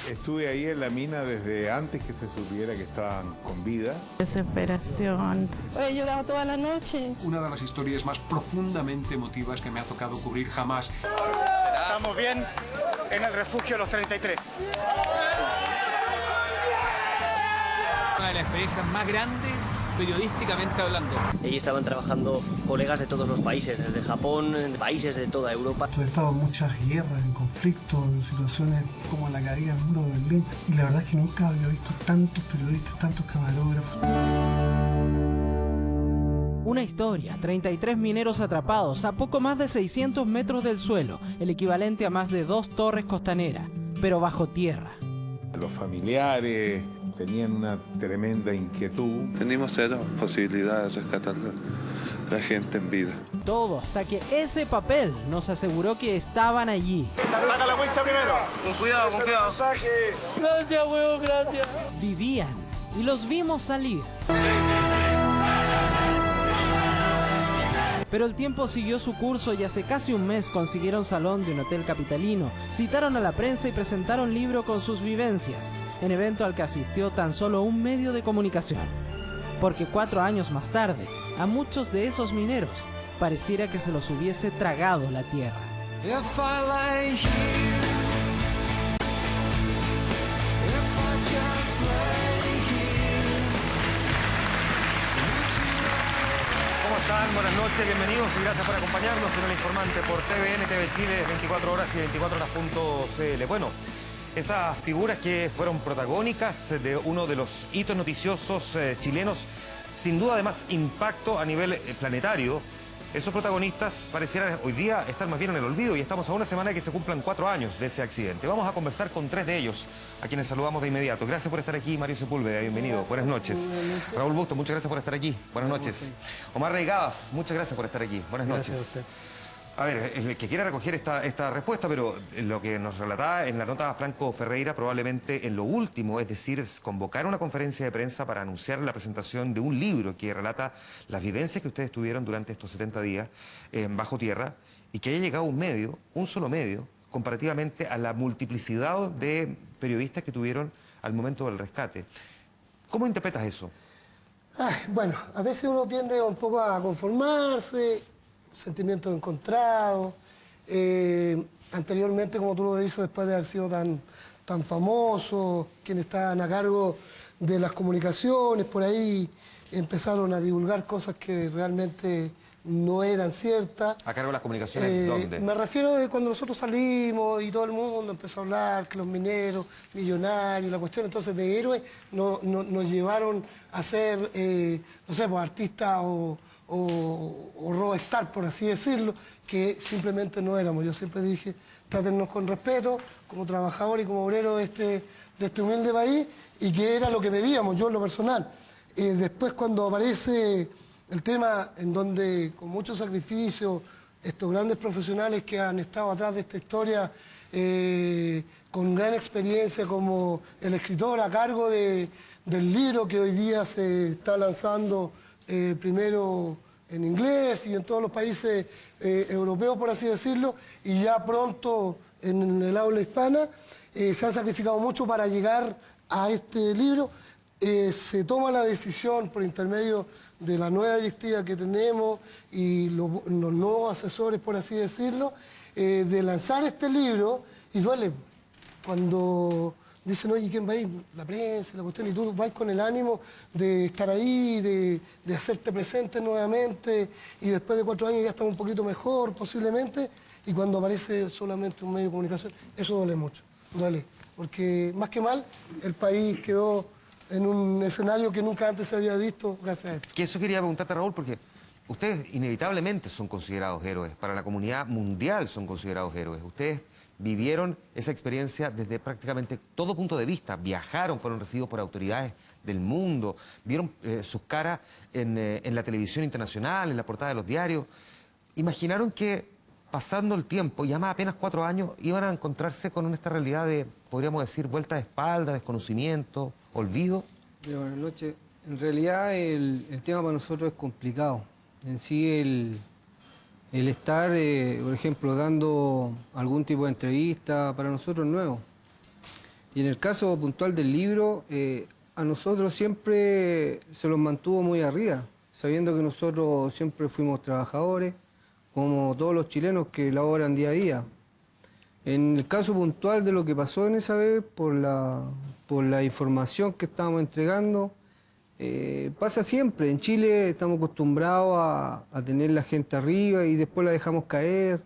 Estuve ahí en la mina desde antes que se supiera que estaban con vida. Desesperación. He llorado toda la noche. Una de las historias más profundamente emotivas que me ha tocado cubrir jamás. Estamos bien en el refugio Los 33. Una de las experiencias más grandes periodísticamente hablando. Allí estaban trabajando colegas de todos los países, desde Japón, de países de toda Europa. He estado en muchas guerras, en conflictos, en situaciones como la caída del muro de Berlín. Y la verdad es que nunca había visto tantos periodistas, tantos camarógrafos. Una historia, 33 mineros atrapados a poco más de 600 metros del suelo, el equivalente a más de 2 torres costaneras, pero bajo tierra. Los familiares tenían una tremenda inquietud. Teníamos cero posibilidad de rescatar a la gente en vida. Todo hasta que ese papel nos aseguró que estaban allí. ¡Saca la wincha primero! Con cuidado, con cuidado. Gracias, huevo, gracias. Vivían y los vimos salir. Pero el tiempo siguió su curso y hace casi un mes consiguieron salón de un hotel capitalino, citaron a la prensa y presentaron libro con sus vivencias, en evento al que asistió tan solo un medio de comunicación. Porque 4 años más tarde, a muchos de esos mineros pareciera que se los hubiese tragado la tierra. ¿Cómo están? Buenas noches, bienvenidos y gracias por acompañarnos en El Informante por TVN, TV Chile, 24 horas y 24horas.cl. Bueno, esas figuras que fueron protagónicas de uno de los hitos noticiosos chilenos, sin duda de más impacto a nivel planetario, esos protagonistas parecieran hoy día estar más bien en el olvido y estamos a una semana de que se cumplan 4 años de ese accidente. Vamos a conversar con 3 de ellos, a quienes saludamos de inmediato. Gracias por estar aquí, Mario Sepúlveda, bienvenido. Buenas noches. Raúl Busto, muchas gracias por estar aquí. Buenas noches. Omar Reigabas, muchas gracias por estar aquí. Buenas noches. A ver, el que quiera recoger esta respuesta, pero lo que nos relataba en la nota Franco Ferreira, probablemente en lo último, es decir, es convocar una conferencia de prensa para anunciar la presentación de un libro que relata las vivencias que ustedes tuvieron durante estos 70 días bajo tierra y que haya llegado un solo medio, comparativamente a la multiplicidad de periodistas que tuvieron al momento del rescate. ¿Cómo interpretas eso? Bueno, a veces uno tiende un poco a conformarse, sentimientos encontrados. Anteriormente, como tú lo dices, después de haber sido tan famoso, quienes estaban a cargo de las comunicaciones, por ahí empezaron a divulgar cosas que realmente no eran ciertas. ¿A cargo de las comunicaciones dónde? Me refiero a cuando nosotros salimos y todo el mundo empezó a hablar que los mineros, millonarios, la cuestión entonces de héroes nos llevaron a ser, no sé, pues, artistas o rockstar, por así decirlo, que simplemente no éramos. Yo siempre dije, trátennos con respeto, como trabajador y como obrero de este humilde país, y que era lo que pedíamos, yo en lo personal. Después, cuando aparece el tema en donde, con mucho sacrificio, estos grandes profesionales que han estado atrás de esta historia, con gran experiencia, como el escritor a cargo del libro que hoy día se está lanzando, primero en inglés y en todos los países europeos, por así decirlo, y ya pronto en el habla hispana, se han sacrificado mucho para llegar a este libro. Se toma la decisión por intermedio de la nueva directiva que tenemos y los nuevos asesores, por así decirlo, de lanzar este libro, y duele cuando dicen, oye, ¿quién va a ir? La prensa, la cuestión, y tú vas con el ánimo de estar ahí, de hacerte presente nuevamente, y después de 4 años ya estamos un poquito mejor, posiblemente, y cuando aparece solamente un medio de comunicación, eso duele mucho, duele, porque más que mal, el país quedó en un escenario que nunca antes se había visto gracias a esto. Que eso quería preguntarte, Raúl, porque ustedes inevitablemente son considerados héroes, para la comunidad mundial son considerados héroes. Ustedes vivieron esa experiencia desde prácticamente todo punto de vista, viajaron, fueron recibidos por autoridades del mundo, vieron sus caras en la televisión internacional, en la portada de los diarios. ¿Imaginaron que pasando el tiempo, ya más apenas 4 años, iban a encontrarse con esta realidad de, podríamos decir, vuelta de espalda, desconocimiento, olvido? Buenas noches. En realidad el tema para nosotros es complicado. En sí el estar, por ejemplo, dando algún tipo de entrevista, para nosotros es nuevo. Y en el caso puntual del libro, a nosotros siempre se los mantuvo muy arriba, sabiendo que nosotros siempre fuimos trabajadores, como todos los chilenos que laboran día a día. En el caso puntual de lo que pasó en esa vez, por la información que estábamos entregando, pasa siempre. En Chile estamos acostumbrados a tener la gente arriba y después la dejamos caer.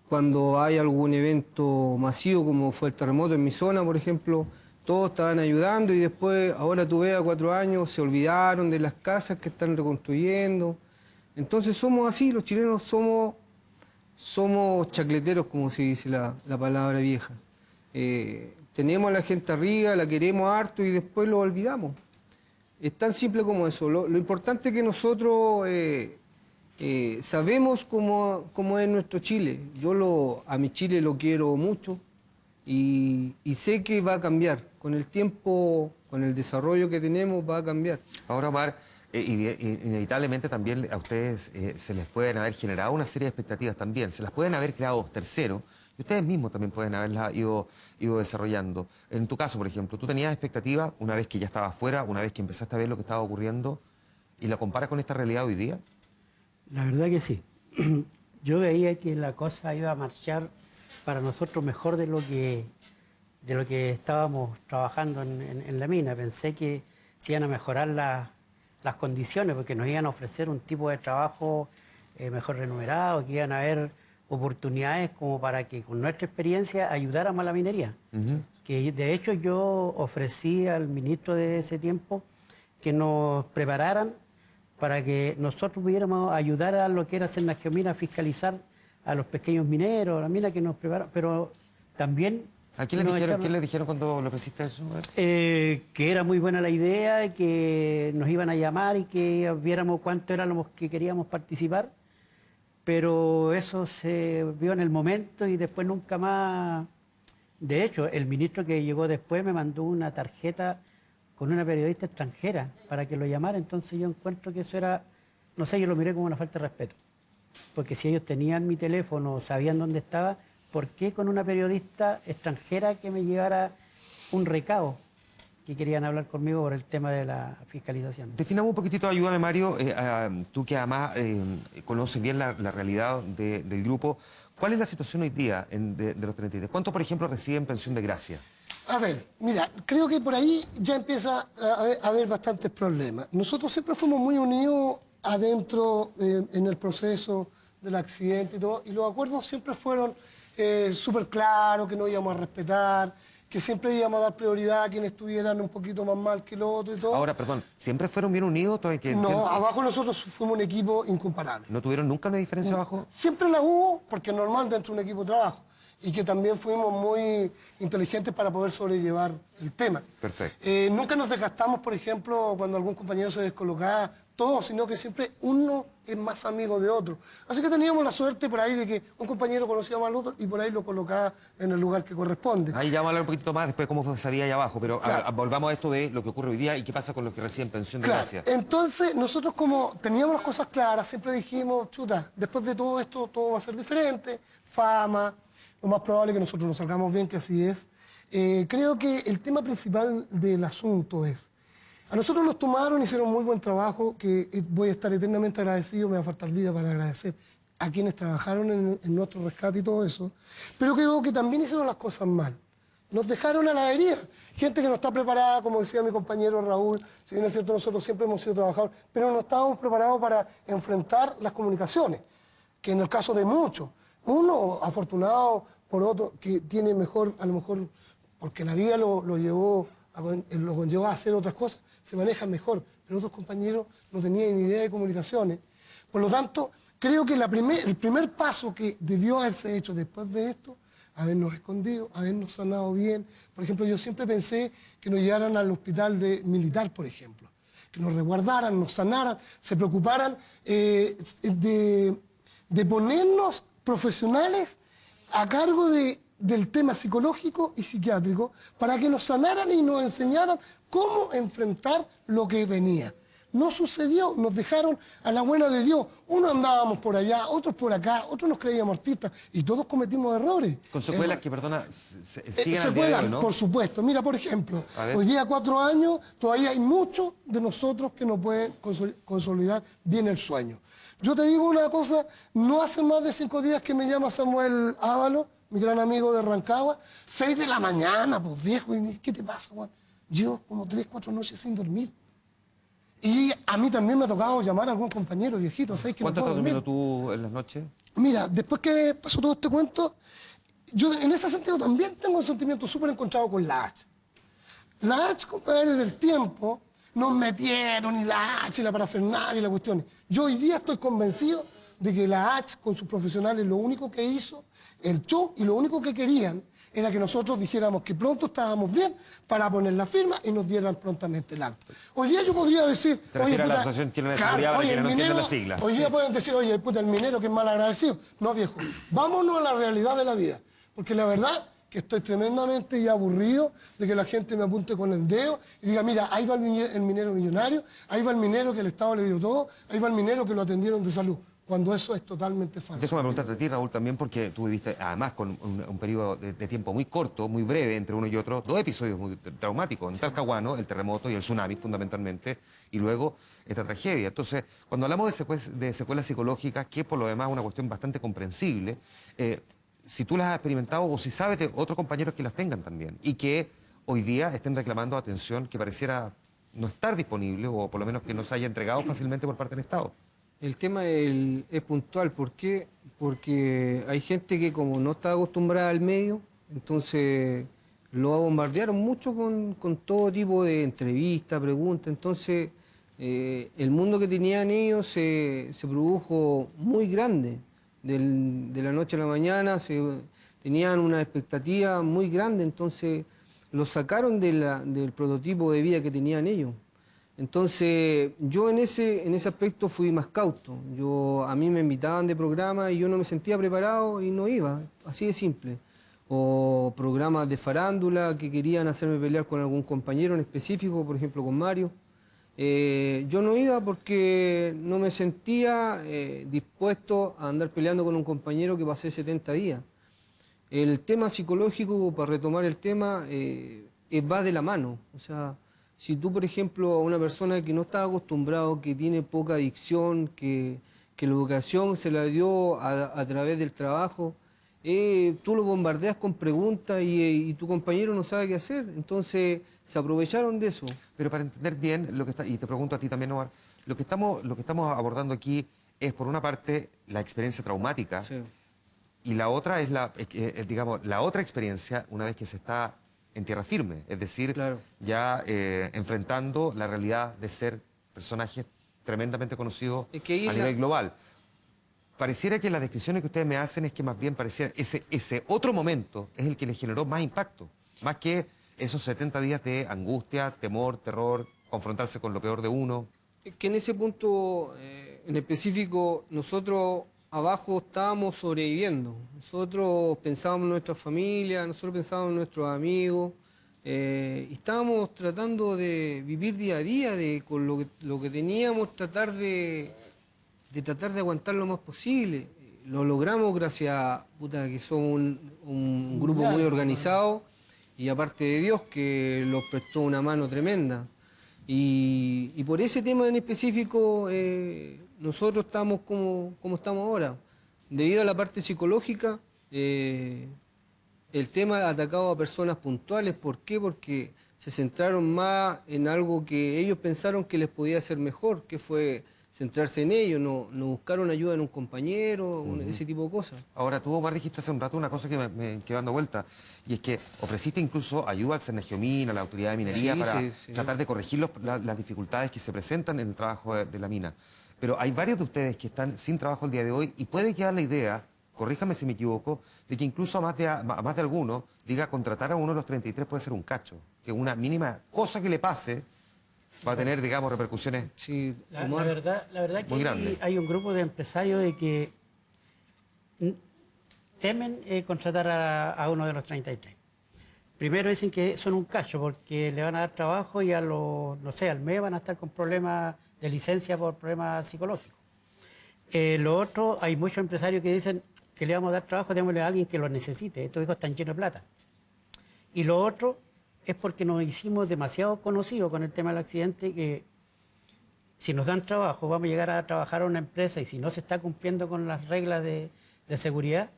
Cuando hay algún evento masivo, como fue el terremoto en mi zona, por ejemplo, todos estaban ayudando y después, ahora tú ves, a 4 años, se olvidaron de las casas que están reconstruyendo. Entonces somos así, los chilenos somos chacleteros, como se dice la palabra vieja. Tenemos a la gente arriba, la queremos harto y después lo olvidamos. Es tan simple como eso. Lo importante es que nosotros sabemos cómo es nuestro Chile. Yo a mi Chile lo quiero mucho y sé que va a cambiar. Con el tiempo, con el desarrollo que tenemos, va a cambiar. Ahora, Omar, inevitablemente también a ustedes se les pueden haber generado una serie de expectativas también. Se las pueden haber creado terceros y ustedes mismos también pueden haberlas ido desarrollando. En tu caso, por ejemplo, ¿tú tenías expectativas una vez que ya estabas fuera, una vez que empezaste a ver lo que estaba ocurriendo y la comparas con esta realidad hoy día? La verdad que sí. Yo veía que la cosa iba a marchar para nosotros mejor de lo que estábamos trabajando en la mina. Pensé que se iban a mejorar las condiciones porque nos iban a ofrecer un tipo de trabajo mejor remunerado, que iban a haber oportunidades como para que con nuestra experiencia ayudáramos a la minería. Que de hecho yo ofrecí al ministro de ese tiempo que nos prepararan para que nosotros pudiéramos ayudar a lo que era Cernageomina a fiscalizar a los pequeños mineros, a la mina que nos prepararon, pero también... ¿A quién les dijeron cuando le ofreciste eso? Que era muy buena la idea, que nos iban a llamar y que viéramos cuánto éramos los que queríamos participar, pero eso se vio en el momento y después nunca más... De hecho, el ministro que llegó después me mandó una tarjeta con una periodista extranjera para que lo llamara, entonces yo encuentro que eso era, no sé, yo lo miré como una falta de respeto, porque si ellos tenían mi teléfono, sabían dónde estaba, ¿por qué con una periodista extranjera que me llevara un recado que querían hablar conmigo por el tema de la fiscalización? Definamos un poquitito, ayúdame Mario, tú que además conoces bien la realidad del grupo, ¿cuál es la situación hoy día de los 33? ¿Cuántos, por ejemplo, reciben pensión de gracia? A ver, mira, creo que por ahí ya empieza a haber bastantes problemas. Nosotros siempre fuimos muy unidos adentro en el proceso del accidente y todo, y los acuerdos siempre fueron súper claros, que no íbamos a respetar, que siempre íbamos a dar prioridad a quienes estuvieran un poquito más mal que los otros y todo. Ahora, perdón, ¿siempre fueron bien unidos? No, abajo nosotros fuimos un equipo incomparable. ¿No tuvieron nunca una diferencia abajo? Siempre la hubo, porque es normal dentro de un equipo de trabajo. Y que también fuimos muy inteligentes para poder sobrellevar el tema. Perfecto. Nunca nos desgastamos, por ejemplo, cuando algún compañero se descolocaba, todos, sino que siempre uno es más amigo de otro. Así que teníamos la suerte por ahí de que un compañero conocía más al otro y por ahí lo colocaba en el lugar que corresponde. Ahí ya vamos a hablar un poquito más después de cómo se sabía allá abajo, pero claro. Volvamos a esto de lo que ocurre hoy día y qué pasa con los que reciben pensión de gracia. Entonces, nosotros como teníamos las cosas claras, siempre dijimos, chuta, después de todo esto, todo va a ser diferente, fama, lo más probable es que nosotros nos salgamos bien, que así es. Creo que el tema principal del asunto es, a nosotros nos tomaron, hicieron muy buen trabajo, que voy a estar eternamente agradecido, me va a faltar vida para agradecer a quienes trabajaron en nuestro rescate y todo eso, pero creo que también hicieron las cosas mal. Nos dejaron a la deriva. Gente que no está preparada, como decía mi compañero Raúl, si bien es cierto, nosotros siempre hemos sido trabajadores, pero no estábamos preparados para enfrentar las comunicaciones, que en el caso de muchos, uno afortunado por otro, que tiene mejor, a lo mejor, porque la vida lo conllevó a hacer otras cosas, se maneja mejor, pero otros compañeros no tenían ni idea de comunicaciones. Por lo tanto, creo que el primer paso que debió haberse hecho después de esto, habernos escondido, habernos sanado bien. Por ejemplo, yo siempre pensé que nos llevaran al hospital militar, por ejemplo, que nos resguardaran, nos sanaran, se preocuparan de ponernos profesionales a cargo del tema psicológico y psiquiátrico para que nos sanaran y nos enseñaran cómo enfrentar lo que venía. No sucedió, nos dejaron a la buena de Dios. Unos andábamos por allá, otros por acá, otros nos creíamos artistas y todos cometimos errores. Con secuelas que, perdona, siguen al día de Secuelas, hoy, ¿no? por supuesto. Mira, por ejemplo, A ver. hoy día 4 años, todavía hay muchos de nosotros que no pueden consolidar bien el sueño. Yo te digo una cosa, no hace más de 5 días que me llama Samuel Ávalo, mi gran amigo de Rancagua, 6 de la mañana, pues viejo, y ¿qué te pasa, Juan? Llevo como 3, 4 noches sin dormir. Y a mí también me ha tocado llamar a algún compañero viejito, ¿sabes? Que ¿Cuánto no estás puedo durmiendo dormir. tú en las noches? Mira, después que pasó todo este cuento, yo en ese sentido también tengo un sentimiento súper encontrado con la H. La H, compadre, del tiempo, nos metieron y la H y la parafernalia y la cuestión. Yo hoy día estoy convencido de que la H con sus profesionales lo único que hizo, el show, y lo único que querían era que nosotros dijéramos que pronto estábamos bien para poner la firma y nos dieran prontamente el acta. Hoy día yo podría decir... Te refieres a la Asociación Chilena de Seguridad, para quienes no entienden la sigla. Hoy día pueden decir, oye, puta, el minero que es mal agradecido. No, viejo, vámonos a la realidad de la vida. Porque la verdad que estoy tremendamente ya aburrido de que la gente me apunte con el dedo y diga, mira, ahí va el minero millonario, ahí va el minero que el Estado le dio todo, ahí va el minero que lo atendieron de salud, cuando eso es totalmente falso. Déjame preguntarte a ti, Raúl, también, porque tú viviste, además, con un periodo de tiempo muy corto, muy breve, entre uno y otro, 2 episodios muy traumáticos, en Talcahuano, el terremoto y el tsunami, fundamentalmente, y luego esta tragedia. Entonces, cuando hablamos de secuelas psicológicas, que por lo demás es una cuestión bastante comprensible, si tú las has experimentado o si sabes de otros compañeros que las tengan también, y que hoy día estén reclamando atención que pareciera no estar disponible, o por lo menos que no se haya entregado fácilmente por parte del Estado. El tema es puntual. ¿Por qué? Porque hay gente que como no está acostumbrada al medio, entonces lo bombardearon mucho con todo tipo de entrevistas, preguntas. Entonces el mundo que tenían ellos se produjo muy grande. De la noche a la mañana tenían una expectativa muy grande, entonces lo sacaron del prototipo de vida que tenían ellos. Entonces, yo en ese aspecto fui más cauto. A mí me invitaban de programa y yo no me sentía preparado y no iba, así de simple. O programas de farándula que querían hacerme pelear con algún compañero en específico, por ejemplo con Mario. Yo no iba porque no me sentía dispuesto a andar peleando con un compañero que pasé 70 días. El tema psicológico, para retomar el tema, va de la mano. O sea, si tú, por ejemplo, a una persona que no está acostumbrado, que tiene poca adicción, que la educación se la dio a través del trabajo, tú lo bombardeas con preguntas y tu compañero no sabe qué hacer. Entonces, se aprovecharon de eso. Pero para entender bien lo que está, y te pregunto a ti también, Omar, lo que estamos abordando aquí es, por una parte, la experiencia traumática, sí, y la otra es digamos, la otra experiencia una vez que se está en tierra firme, es decir, claro, ya enfrentando la realidad de ser personajes tremendamente conocidos a nivel global. Pareciera que las descripciones que ustedes me hacen es que más bien pareciera ese otro momento es el que les generó más impacto, más que esos 70 días de angustia, temor, terror, confrontarse con lo peor de uno. Es que en ese punto en específico nosotros abajo estábamos sobreviviendo. Nosotros pensábamos en nuestra familia, nosotros pensábamos en nuestros amigos, y estábamos tratando de vivir día a día, con lo que teníamos, tratar de aguantar lo más posible. Lo logramos gracias a que somos un grupo muy organizado, y aparte de Dios que nos prestó una mano tremenda. Y por ese tema en específico nosotros estamos como estamos ahora. Debido a la parte psicológica, el tema ha atacado a personas puntuales. ¿Por qué? Porque se centraron más en algo que ellos pensaron que les podía hacer mejor, que fue centrarse en ello, no buscaron ayuda en un compañero, ese tipo de cosas. Ahora, tú, Omar, dijiste hace un rato una cosa que me quedó dando vuelta, y es que ofreciste incluso ayuda al Cernagiomín, a la autoridad de minería, sí, para tratar de corregir las dificultades que se presentan en el trabajo de la mina. Pero hay varios de ustedes que están sin trabajo el día de hoy, y puede quedar la idea, corríjame si me equivoco, de que incluso a más de alguno diga contratar a uno de los 33 puede ser un cacho, que una mínima cosa que le pase va a tener, digamos, repercusiones la verdad que muy grandes. Hay un grupo de empresarios de que temen contratar a uno de los 33. Primero dicen que son un cacho porque le van a dar trabajo y no sé, al mes van a estar con problemas de licencia por problemas psicológicos. Lo otro, hay muchos empresarios que dicen que le vamos a dar trabajo, démosle a alguien que lo necesite. Estos hijos están llenos de plata. Y lo otro es porque nos hicimos demasiado conocidos con el tema del accidente, que si nos dan trabajo, vamos a llegar a trabajar a una empresa y si no se está cumpliendo con las reglas de seguridad,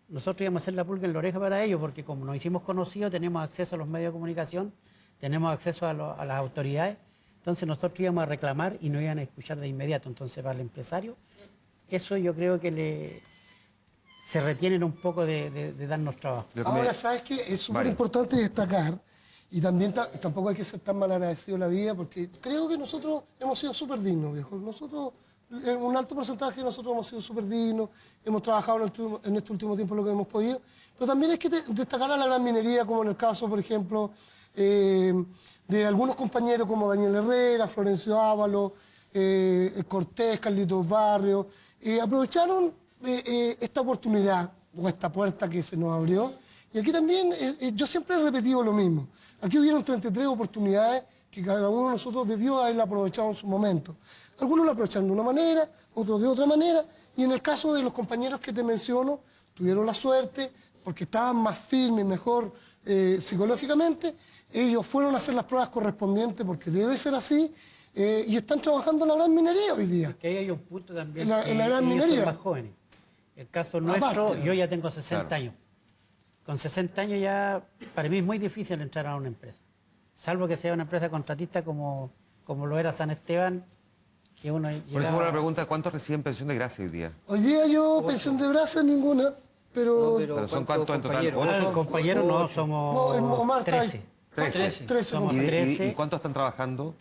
nosotros íbamos a hacer la pulga en la oreja para ellos, porque como nos hicimos conocidos, tenemos acceso a los medios de comunicación, tenemos acceso a las autoridades, entonces nosotros íbamos a reclamar y no iban a escuchar de inmediato. Entonces para el empresario, eso yo creo que se retienen un poco de darnos trabajo. Ahora, ¿sabes qué? Es súper importante destacar, y también tampoco hay que ser tan mal agradecido en la vida, porque creo que nosotros hemos sido súper dignos, viejo. Nosotros, en un alto porcentaje, nosotros hemos sido súper dignos, hemos trabajado en este último tiempo lo que hemos podido, pero también hay que destacar a la gran minería, como en el caso, por ejemplo, de algunos compañeros como Daniel Herrera, Florencio Ávalo, Cortés, Carlitos Barrios, aprovecharon esta oportunidad o esta puerta que se nos abrió. Y aquí también yo siempre he repetido lo mismo. Aquí hubieron 33 oportunidades que cada uno de nosotros debió haberla aprovechado en su momento. Algunos la aprovecharon de una manera, otros de otra manera, y en el caso de los compañeros que te menciono, tuvieron la suerte, porque estaban más firmes, mejor psicológicamente, ellos fueron a hacer las pruebas correspondientes, porque debe ser así, y están trabajando en la gran minería hoy día. Que ahí hay un punto también, en la gran ellos minería. son más jóvenes. El caso nuestro, yo ya tengo 60 años. Con 60 años ya, para mí es muy difícil entrar a una empresa. Salvo que sea una empresa contratista como lo era San Esteban, que uno llegaba... Por eso fue la pregunta, ¿cuántos reciben pensión de gracia hoy día? Hoy día yo, pensión de gracia ninguna, pero... ¿Pero son cuántos en total? ¿8? Compañeros no, somos Omar, 13. 13. Somos 13. ¿Y cuántos están trabajando?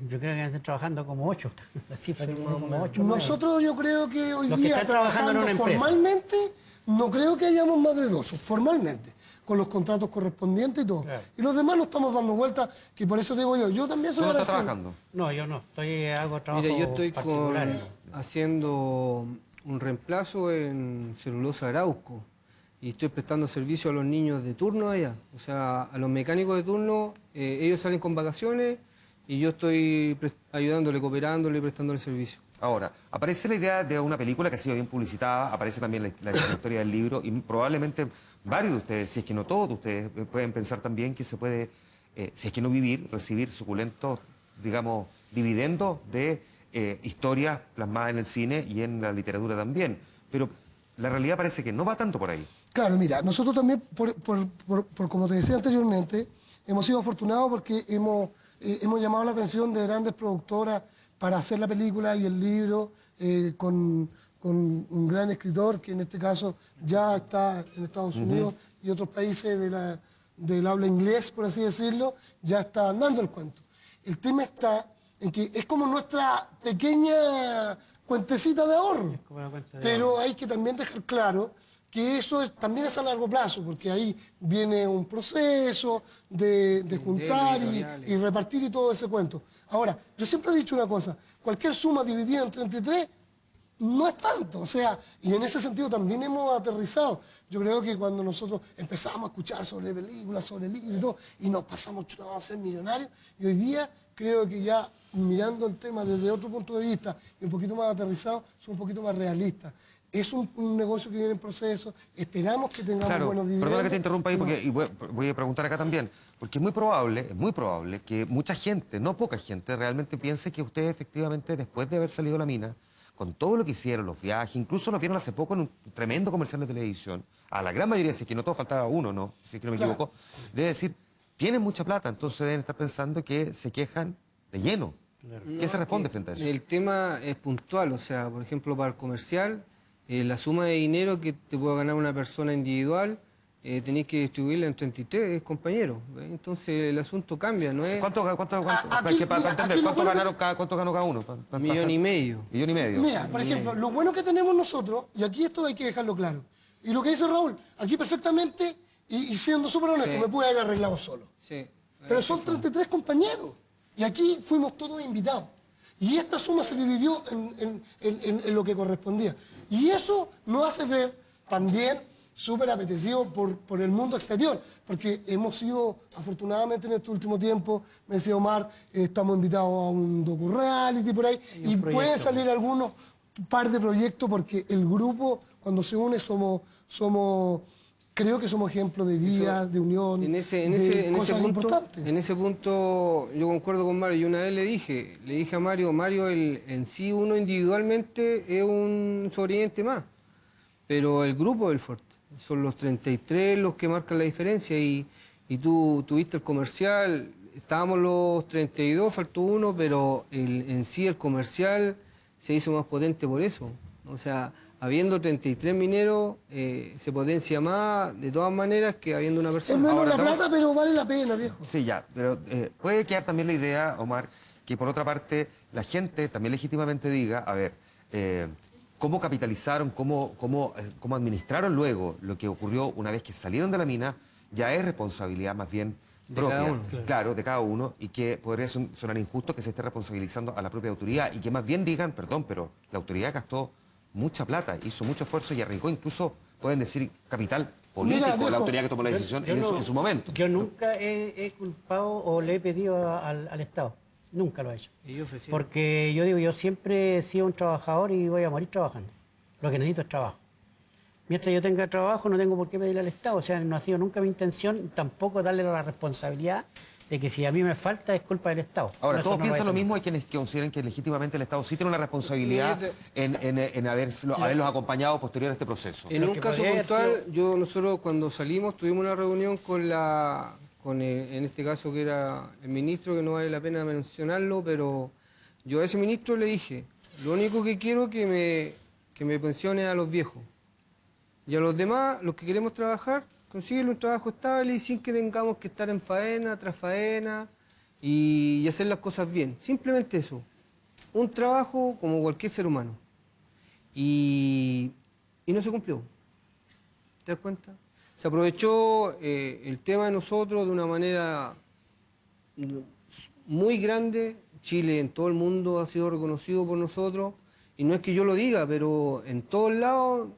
Yo creo que están trabajando como 8. Así parece como 8. Nosotros yo creo que hoy Los que día están trabajando en una empresa. Formalmente, no creo que hayamos más de 2, formalmente, con los contratos correspondientes y todo. Claro. Y los demás nos estamos dando vueltas, que por eso digo yo también soy... ¿Tú no estás trabajando? No, yo no, hago trabajo. Mira, yo estoy particular. haciendo un reemplazo en Celulosa Arauco y estoy prestando servicio a los niños de turno allá, o sea, a los mecánicos de turno, ellos salen con vacaciones y yo estoy ayudándole, cooperándole, prestándole servicio. Ahora, aparece la idea de una película que ha sido bien publicitada, aparece también la historia del libro y probablemente varios de ustedes, si es que no todos de ustedes, pueden pensar también que se puede, si es que no vivir, recibir suculentos, digamos, dividendos de historias plasmadas en el cine y en la literatura también. Pero la realidad parece que no va tanto por ahí. Claro, mira, nosotros también, por como te decía anteriormente, hemos sido afortunados porque hemos llamado la atención de grandes productoras para hacer la película y el libro con un gran escritor que en este caso ya está en Estados Unidos y otros países del habla inglés, por así decirlo, ya está dando el cuento. El tema está en que es como nuestra pequeña cuentecita de ahorro, pero hay que también dejar claro que eso también es a largo plazo, porque ahí viene un proceso de juntar y repartir y todo ese cuento. Ahora, yo siempre he dicho una cosa, cualquier suma dividida en 33 no es tanto, o sea, y en ese sentido también hemos aterrizado. Yo creo que cuando nosotros empezamos a escuchar sobre películas, sobre libros y todo, y nos pasamos, vamos a ser millonarios, y hoy día creo que ya mirando el tema desde otro punto de vista y un poquito más aterrizado, son un poquito más realistas. Es un negocio que viene en proceso, esperamos que tengamos buenos dividendos. Perdona que te interrumpa ahí, porque voy a preguntar acá también, porque es muy probable que mucha gente, no poca gente, realmente piense que ustedes efectivamente, después de haber salido de la mina, con todo lo que hicieron, los viajes, incluso nos vieron hace poco en un tremendo comercial de televisión, a la gran mayoría, si es que no todo, faltaba uno, ¿no? Si es que no me equivoco, debe decir, tienen mucha plata, entonces deben estar pensando que se quejan de lleno. Claro. ¿Qué se responde frente a eso? El tema es puntual, o sea, por ejemplo, para el comercial, la suma de dinero que te puede ganar una persona individual, tenés que distribuirla en 33 compañeros. Entonces el asunto cambia, ¿no es? ¿Cuánto ganó cada uno? $1,5 millones. $1,5 millones. Mira, por ejemplo, lo bueno que tenemos nosotros, y aquí esto hay que dejarlo claro, y lo que dice Raúl, aquí perfectamente, y siendo súper honesto, me pude haber arreglado solo. Sí. Pero son 33 compañeros, y aquí fuimos todos invitados. Y esta suma se dividió en lo que correspondía. Y eso nos hace ver también súper apetecidos por el mundo exterior, porque hemos sido, afortunadamente en este último tiempo, me decía Omar, estamos invitados a un docu-reality por ahí, y pueden salir algunos par de proyectos, porque el grupo, cuando se une, creo que somos ejemplos de vida, de unión, de cosas importantes. En ese punto yo concuerdo con Mario. Y una vez le dije a Mario, en sí uno individualmente es un sobreviviente más, pero el grupo es el fuerte. Son los 33 los que marcan la diferencia y tú tuviste el comercial, estábamos los 32, faltó uno, pero en sí el comercial se hizo más potente por eso. O sea, habiendo 33 mineros, se potencia más de todas maneras que habiendo una persona. Es menos la plata, pero vale la pena, viejo. Sí, ya, pero puede quedar también la idea, Omar, que por otra parte la gente también legítimamente diga, a ver, cómo capitalizaron, cómo administraron luego lo que ocurrió una vez que salieron de la mina, ya es responsabilidad más bien propia, cada uno, claro, de cada uno, y que podría sonar injusto que se esté responsabilizando a la propia autoridad y que más bien digan, perdón, pero la autoridad gastó mucha plata, hizo mucho esfuerzo y arriesgó incluso, pueden decir, capital político de la autoridad que tomó la decisión en su momento. Yo nunca he culpado o le he pedido al Estado, nunca lo he hecho. Porque yo digo, yo siempre he sido un trabajador y voy a morir trabajando. Lo que necesito es trabajo. Mientras yo tenga trabajo no tengo por qué pedirle al Estado, o sea, no ha sido nunca mi intención tampoco darle la responsabilidad de que si a mí me falta es culpa del Estado. Ahora, no, todos no piensan lo mismo, hay quienes consideran que legítimamente el Estado sí tiene una responsabilidad en haberlos acompañado posterior a este proceso. En un caso puntual, nosotros cuando salimos tuvimos una reunión en este caso que era el ministro, que no vale la pena mencionarlo, pero yo a ese ministro le dije, lo único que quiero es que me pensione a los viejos. Y a los demás, los que queremos trabajar, conseguirle un trabajo estable y sin que tengamos que estar en faena tras faena y hacer las cosas bien. Simplemente eso. Un trabajo como cualquier ser humano. Y no se cumplió. ¿Te das cuenta? Se aprovechó el tema de nosotros de una manera muy grande. Chile en todo el mundo ha sido reconocido por nosotros. Y no es que yo lo diga, pero en todos lados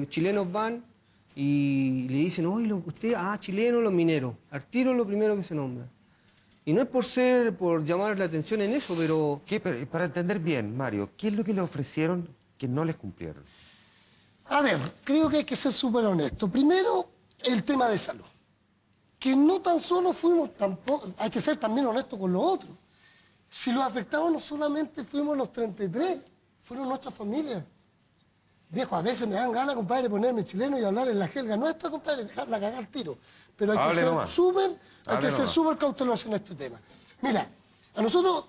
chilenos van y le dicen, oye, usted, chilenos, los mineros. Al tiro es lo primero que se nombra. Y no es por llamar la atención en eso, pero... Para entender bien, Mario, ¿qué es lo que le ofrecieron que no les cumplieron? A ver, creo que hay que ser súper honesto. Primero, el tema de salud. Que no tan solo fuimos, tampoco, hay que ser también honestos con los otros. Si los afectados no solamente fuimos los 33, fueron nuestras familias. Viejo, a veces me dan ganas, compadre, de ponerme chileno y hablar en la jerga nuestra, compadre, dejarla cagar tiro. Pero hay que ser súper cautelosos en este tema. Mira, a nosotros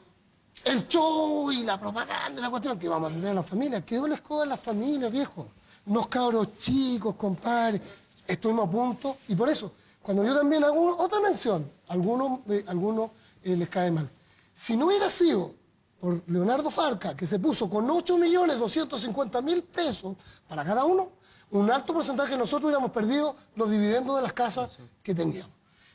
el show y la propaganda y la cuestión que vamos a tener a las familias, quedó la escoba en las familias, viejo. Unos cabros chicos, compadre, estuvimos a punto y por eso, cuando yo también hago otra mención, a algunos les cae mal. Si no hubiera sido por Leonardo Farca, que se puso con 8.250.000 pesos para cada uno, un alto porcentaje de nosotros hubiéramos perdido los dividendos de las casas que teníamos.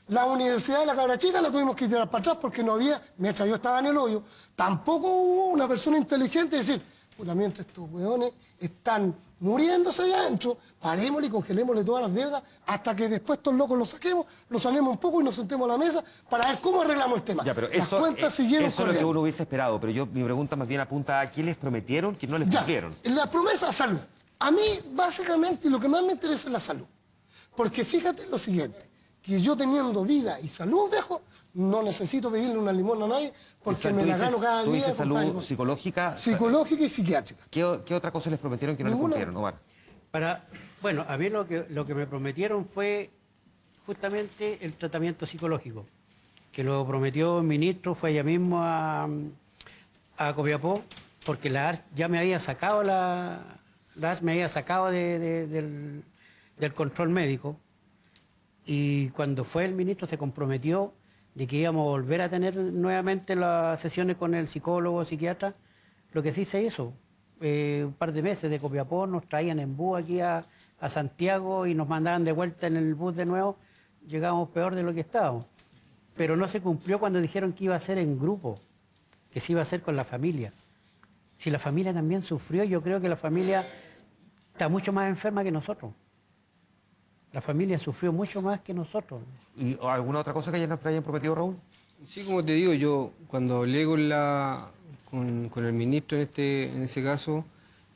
La Universidad de la Cabra Chica la tuvimos que tirar para atrás porque no había, mientras yo estaba en el hoyo, tampoco hubo una persona inteligente decir, puta, mientras estos hueones están muriéndose allá adentro, parémosle y congelémosle todas las deudas hasta que después estos locos los saquemos, los sanemos un poco y nos sentemos a la mesa para ver cómo arreglamos el tema. Ya, pero las cuentas siguieron eso es lo que uno hubiese esperado, pero mi pregunta más bien apunta a qué les prometieron que no les cumplieron. La promesa, salud. A mí, básicamente, lo que más me interesa es la salud. Porque fíjate lo siguiente, que yo teniendo vida y salud, viejo, no necesito pedirle una limosna a nadie porque me la gano cada día. ¿Tú dices salud psicológica? Psicológica y psiquiátrica. ¿Qué otra cosa les prometieron que no les cumplieron, Omar? Bueno, a mí lo que me prometieron fue justamente el tratamiento psicológico, que lo prometió el ministro, fue allá mismo a Copiapó, porque la ARS ya me había sacado del control médico, y cuando fue el ministro se comprometió de que íbamos a volver a tener nuevamente las sesiones con el psicólogo, psiquiatra. Lo que sí se hizo, un par de meses de Copiapó nos traían en bus aquí a Santiago y nos mandaban de vuelta en el bus de nuevo, llegábamos peor de lo que estábamos. Pero no se cumplió cuando dijeron que iba a ser en grupo, que se iba a hacer con la familia. Si la familia también sufrió, yo creo que la familia está mucho más enferma que nosotros. la familia sufrió mucho más que nosotros. ¿Y alguna otra cosa que hayan prometido, Raúl? Sí, como te digo, yo cuando hablé con el ministro en ese caso,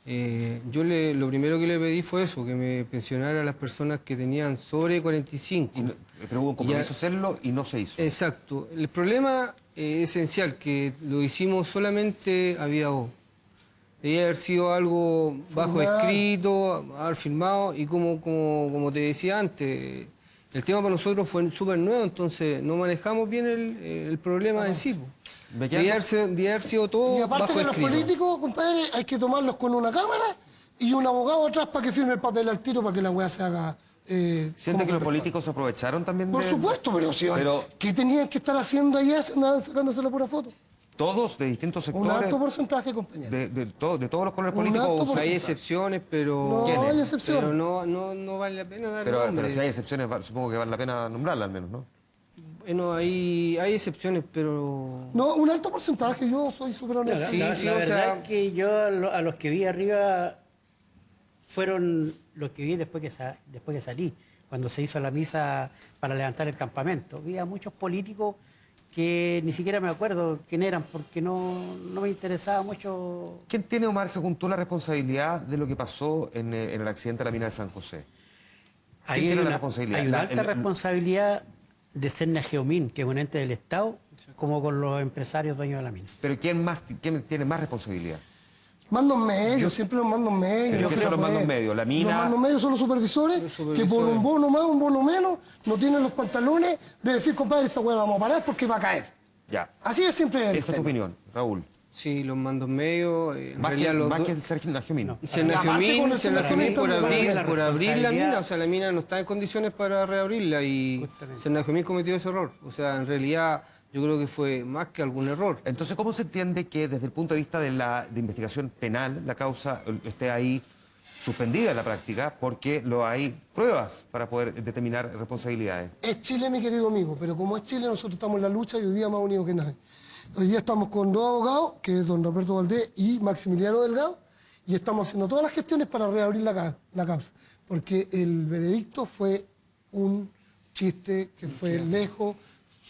lo primero que le pedí fue eso, que me pensionara a las personas que tenían sobre 45. Pero hubo un compromiso hacerlo y no se hizo. Exacto. El problema esencial, que lo hicimos solamente a vía voz. Debía haber sido algo bajo escrito, haber firmado, y como te decía antes, el tema para nosotros fue súper nuevo, entonces no manejamos bien el problema en sí. Debía haber sido todo y aparte bajo de los escrito. políticos, compadre, hay que tomarlos con una cámara y un abogado atrás para que firme el papel al tiro para que la weá se haga... ¿Siente que los políticos se aprovecharon también Por supuesto, pero ¿qué tenían que estar haciendo allá sacándose la pura foto? Todos de distintos sectores. Un alto porcentaje, compañero. De todos los colores políticos. Hay excepciones, pero... No, hay excepciones. Pero no vale la pena dar pero nombres. si hay excepciones, supongo que vale la pena nombrarlas al menos, ¿no? Bueno, hay excepciones, pero... No, un alto porcentaje, yo soy súper honesto. La verdad es que yo a los que vi arriba fueron los que vi después que salí, cuando se hizo la misa para levantar el campamento. Vi a muchos políticos que ni siquiera me acuerdo quién eran, porque no me interesaba mucho. ¿Quién tiene, Omar, según tú, la responsabilidad de lo que pasó en el accidente de la mina de San José? ¿Quién tiene la responsabilidad? Hay una alta responsabilidad de Serna Geomín, que es un ente del Estado, como con los empresarios dueños de la mina. ¿Pero quién tiene más responsabilidad? Mandos medios, siempre los mandos medios. ¿Pero qué son los mandos medios? ¿La mina? Los mandos medios son los supervisores que por un bono más, un bono menos, no tienen los pantalones de decir, compadre, esta hueá la vamos a parar porque va a caer. Ya. Así es siempre. Esa es tu opinión, Raúl. Sí, los mandos medios... más que Serna Geomín. No. Serna Geomín por abrir la mina, o sea, la mina no está en condiciones para reabrirla y Serna Geomín cometió ese error. O sea, en realidad... Yo creo que fue más que algún error. Entonces, ¿cómo se entiende que desde el punto de vista de investigación penal la causa esté ahí suspendida en la práctica porque no hay pruebas para poder determinar responsabilidades? Es Chile, mi querido amigo, pero como es Chile, nosotros estamos en la lucha y hoy día más unidos que nadie. Hoy día estamos con dos abogados, que es don Roberto Valdés y Maximiliano Delgado, y estamos haciendo todas las gestiones para reabrir la causa, porque el veredicto fue un chiste que fue lejos,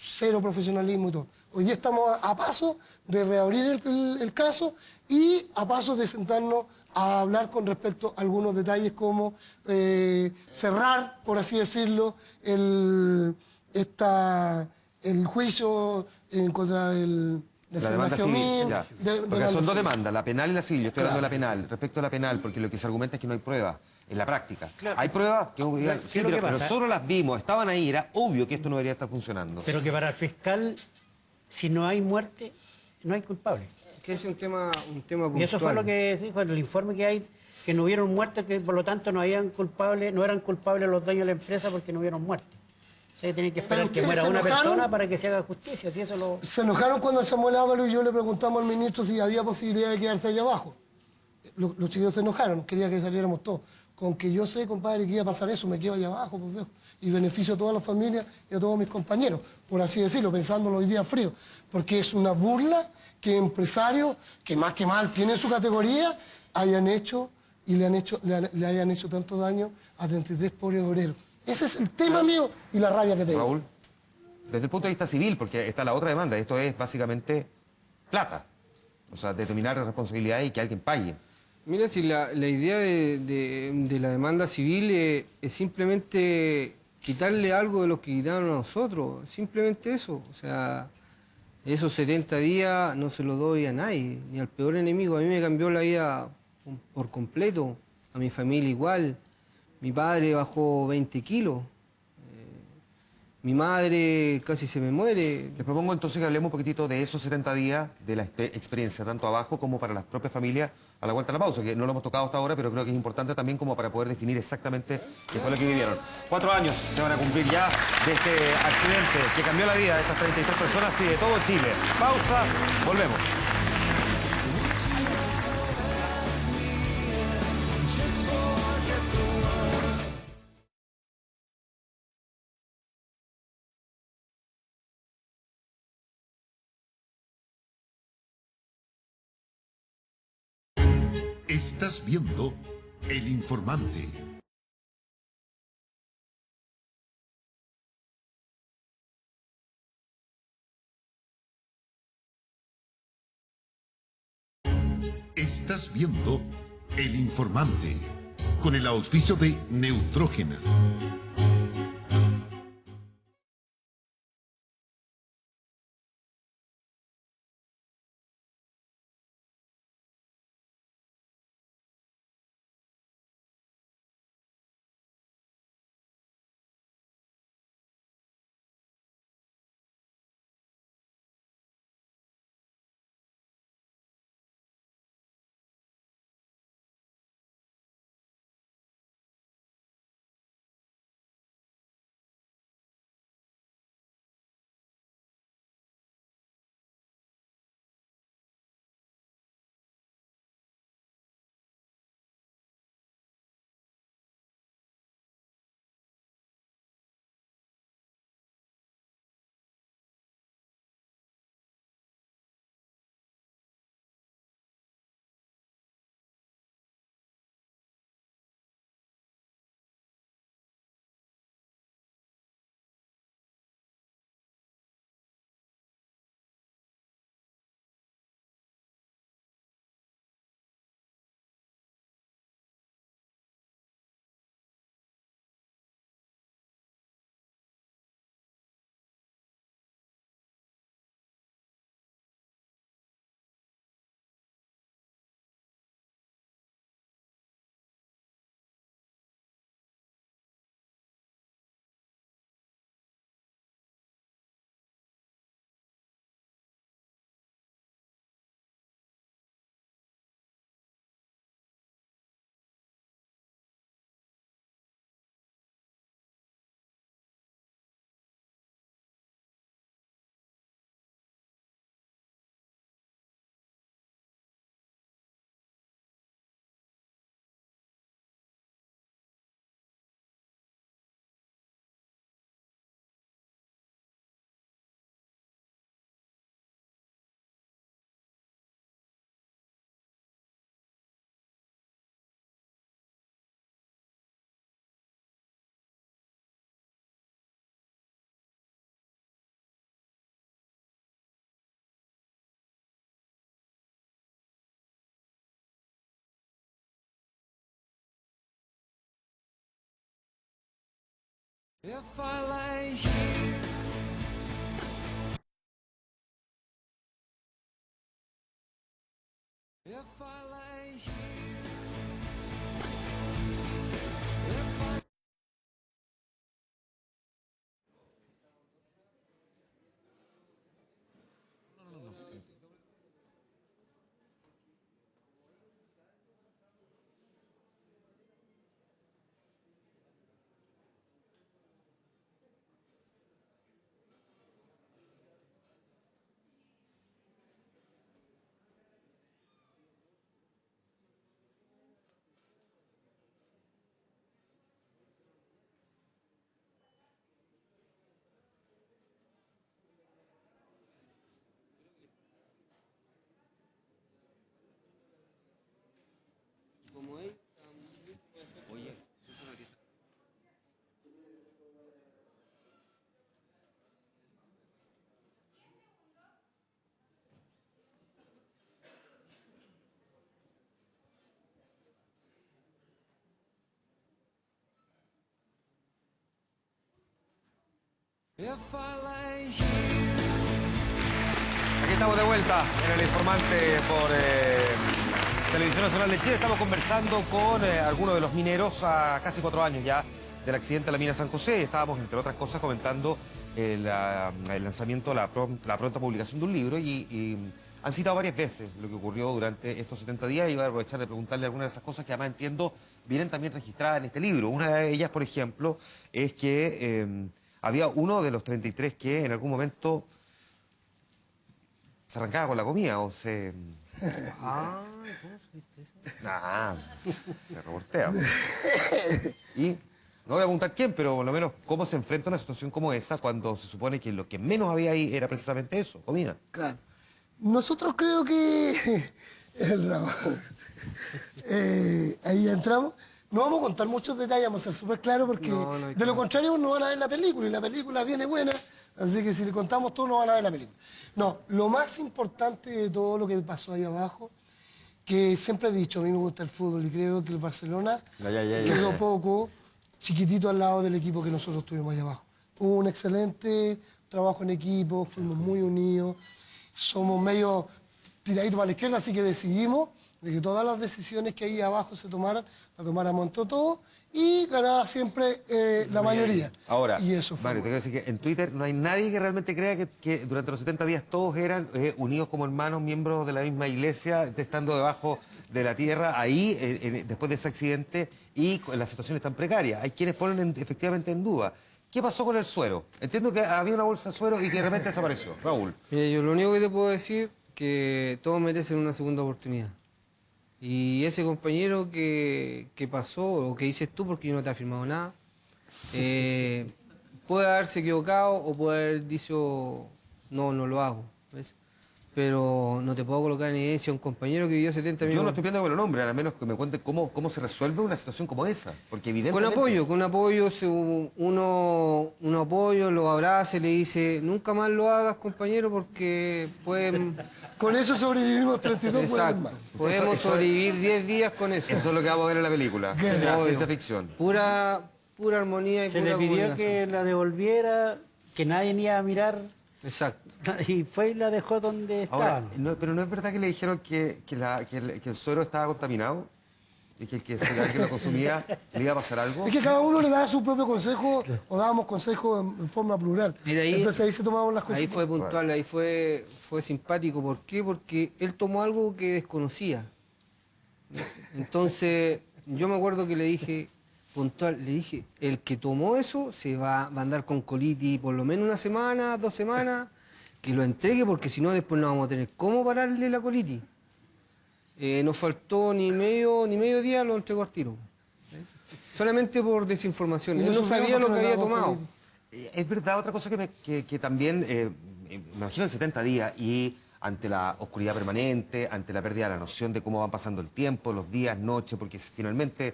cero profesionalismo y todo. Hoy día estamos a paso de reabrir el caso y a paso de sentarnos a hablar con respecto a algunos detalles como cerrar, por así decirlo, el juicio en contra del... La demanda civil, ya. Porque son dos demandas, la penal y la civil. Yo estoy hablando de la penal. Respecto a la penal, porque lo que se argumenta es que no hay pruebas en la práctica. Claro. ¿Hay pruebas? Sí, pero nosotros las vimos, estaban ahí, era obvio que esto no debería estar funcionando. Pero que para el fiscal, si no hay muerte, no hay culpable. Que es un tema puntual. Y eso fue lo que dijo en el informe que hay, que no hubieron muertes, que por lo tanto no eran culpables los dueños de la empresa porque no hubieron muerte. O sea, tienen que esperar que muera una persona para que se haga justicia. Si eso Se enojaron cuando Samuel Ábalos y yo le preguntamos al ministro si había posibilidad de quedarse allá abajo. Los chicos se enojaron, quería que saliéramos todos. Con que yo sé, compadre, que iba a pasar eso, me quedo allá abajo, pues, viejo, y beneficio a todas las familias y a todos mis compañeros, por así decirlo, pensándolo hoy día frío. Porque es una burla que empresarios, que más que mal tienen su categoría, hayan hecho y le hayan hecho tanto daño a 33 pobres obreros. Ese es el tema mío y la rabia que tengo. Raúl, desde el punto de vista civil, porque está la otra demanda, esto es básicamente plata. O sea, determinar responsabilidades y que alguien pague. Mira, si la idea de la demanda civil es simplemente quitarle algo de lo que quitaron a nosotros, simplemente eso. O sea, esos 70 días no se los doy a nadie, ni al peor enemigo. A mí me cambió la vida por completo, a mi familia igual. Mi padre bajó 20 kilos. Mi madre casi se me muere. Les propongo entonces que hablemos un poquitito de esos 70 días, de la experiencia, tanto abajo como para las propias familias, a la vuelta a la pausa, que no lo hemos tocado hasta ahora, pero creo que es importante también como para poder definir exactamente qué fue lo que vivieron. 4 años se van a cumplir ya de este accidente que cambió la vida de estas 33 personas y de todo Chile. Pausa, volvemos. Estás viendo El Informante. Estás viendo El Informante, con el auspicio de Neutrógena. If I lay here, if I lay here, if I... Aquí estamos de vuelta en El Informante por Televisión Nacional de Chile. Estamos conversando con algunos de los mineros a casi 4 años ya del accidente de la mina San José. Y estábamos, entre otras cosas, comentando el lanzamiento, la pronta publicación de un libro y han citado varias veces lo que ocurrió durante estos 70 días y voy a aprovechar de preguntarle algunas de esas cosas que además entiendo vienen también registradas en este libro. Una de ellas, por ejemplo, es que había uno de los 33 que en algún momento se arrancaba con la comida o se... Ah, ¿cómo supiste eso? Ah, se reportea. Y no voy a preguntar quién, pero por lo menos cómo se enfrenta a una situación como esa cuando se supone que lo que menos había ahí era precisamente eso, comida. Claro. Nosotros creo que... ahí entramos. No vamos a contar muchos detalles, vamos a ser súper claros porque de lo contrario no van a ver la película y la película viene buena, así que si le contamos todo no van a ver la película. No, lo más importante de todo lo que pasó ahí abajo que siempre he dicho, a mí me gusta el fútbol y creo que el Barcelona Ya. quedó poco, chiquitito al lado del equipo que nosotros tuvimos allá abajo. Hubo un excelente trabajo en equipo, fuimos muy unidos, somos medio tiraditos para la izquierda, así que decidimos de que todas las decisiones que ahí abajo se tomaran, las tomáramos entre todos y ganaba siempre la mayoría. Ahora, y eso fue Mario, te quiero decir que en Twitter no hay nadie que realmente crea que durante los 70 días todos eran unidos como hermanos, miembros de la misma iglesia, estando debajo de la tierra, ahí, después de ese accidente, y con las situaciones tan precarias. Hay quienes ponen efectivamente en duda. ¿Qué pasó con el suero? Entiendo que había una bolsa de suero y que de repente desapareció. Raúl. Mira, yo lo único que te puedo decir que todos merecen una segunda oportunidad. Y ese compañero que pasó, o que dices tú, porque yo no te he afirmado nada, puede haberse equivocado o puede haber dicho, no lo hago, ¿ves? Pero no te puedo colocar en evidencia a un compañero que vivió 70 minutos. Yo no estoy pidiendo que lo nombre, a menos que me cuente cómo se resuelve una situación como esa. Porque evidentemente... Con apoyo, uno apoyo, lo abraza y le dice, nunca más lo hagas, compañero, porque pueden... Con eso sobrevivimos 32 Exacto. Podemos sobrevivir 10 días con eso. Eso es lo que vamos a ver en la película, la ciencia ficción. Pura armonía y Se pura le pidió comunicación. que la devolviera, que nadie ni iba a mirar. Exacto. Y fue y la dejó donde Ahora, estaban. pero no es verdad que le dijeron que el suero estaba contaminado y que el que lo consumía le iba a pasar algo. Es que cada uno le daba su propio consejo o dábamos consejos en forma plural. Mira, Entonces ahí se tomaban las cosas. Ahí fue puntual, ahí fue simpático. ¿Por qué? Porque él tomó algo que desconocía. Entonces, yo me acuerdo que le dije, puntual, le dije, el que tomó eso se va a andar con colitis por lo menos 1 semana, 2 semanas, que lo entregue porque si no después no vamos a tener cómo pararle la colitis. Nos faltó ni medio día, lo entregó al tiro. Solamente por desinformación. Él no sabía lo que había tomado. Es verdad, otra cosa que también, me imagino en 70 días y ante la oscuridad permanente, ante la pérdida de la noción de cómo van pasando el tiempo, los días, noches, porque finalmente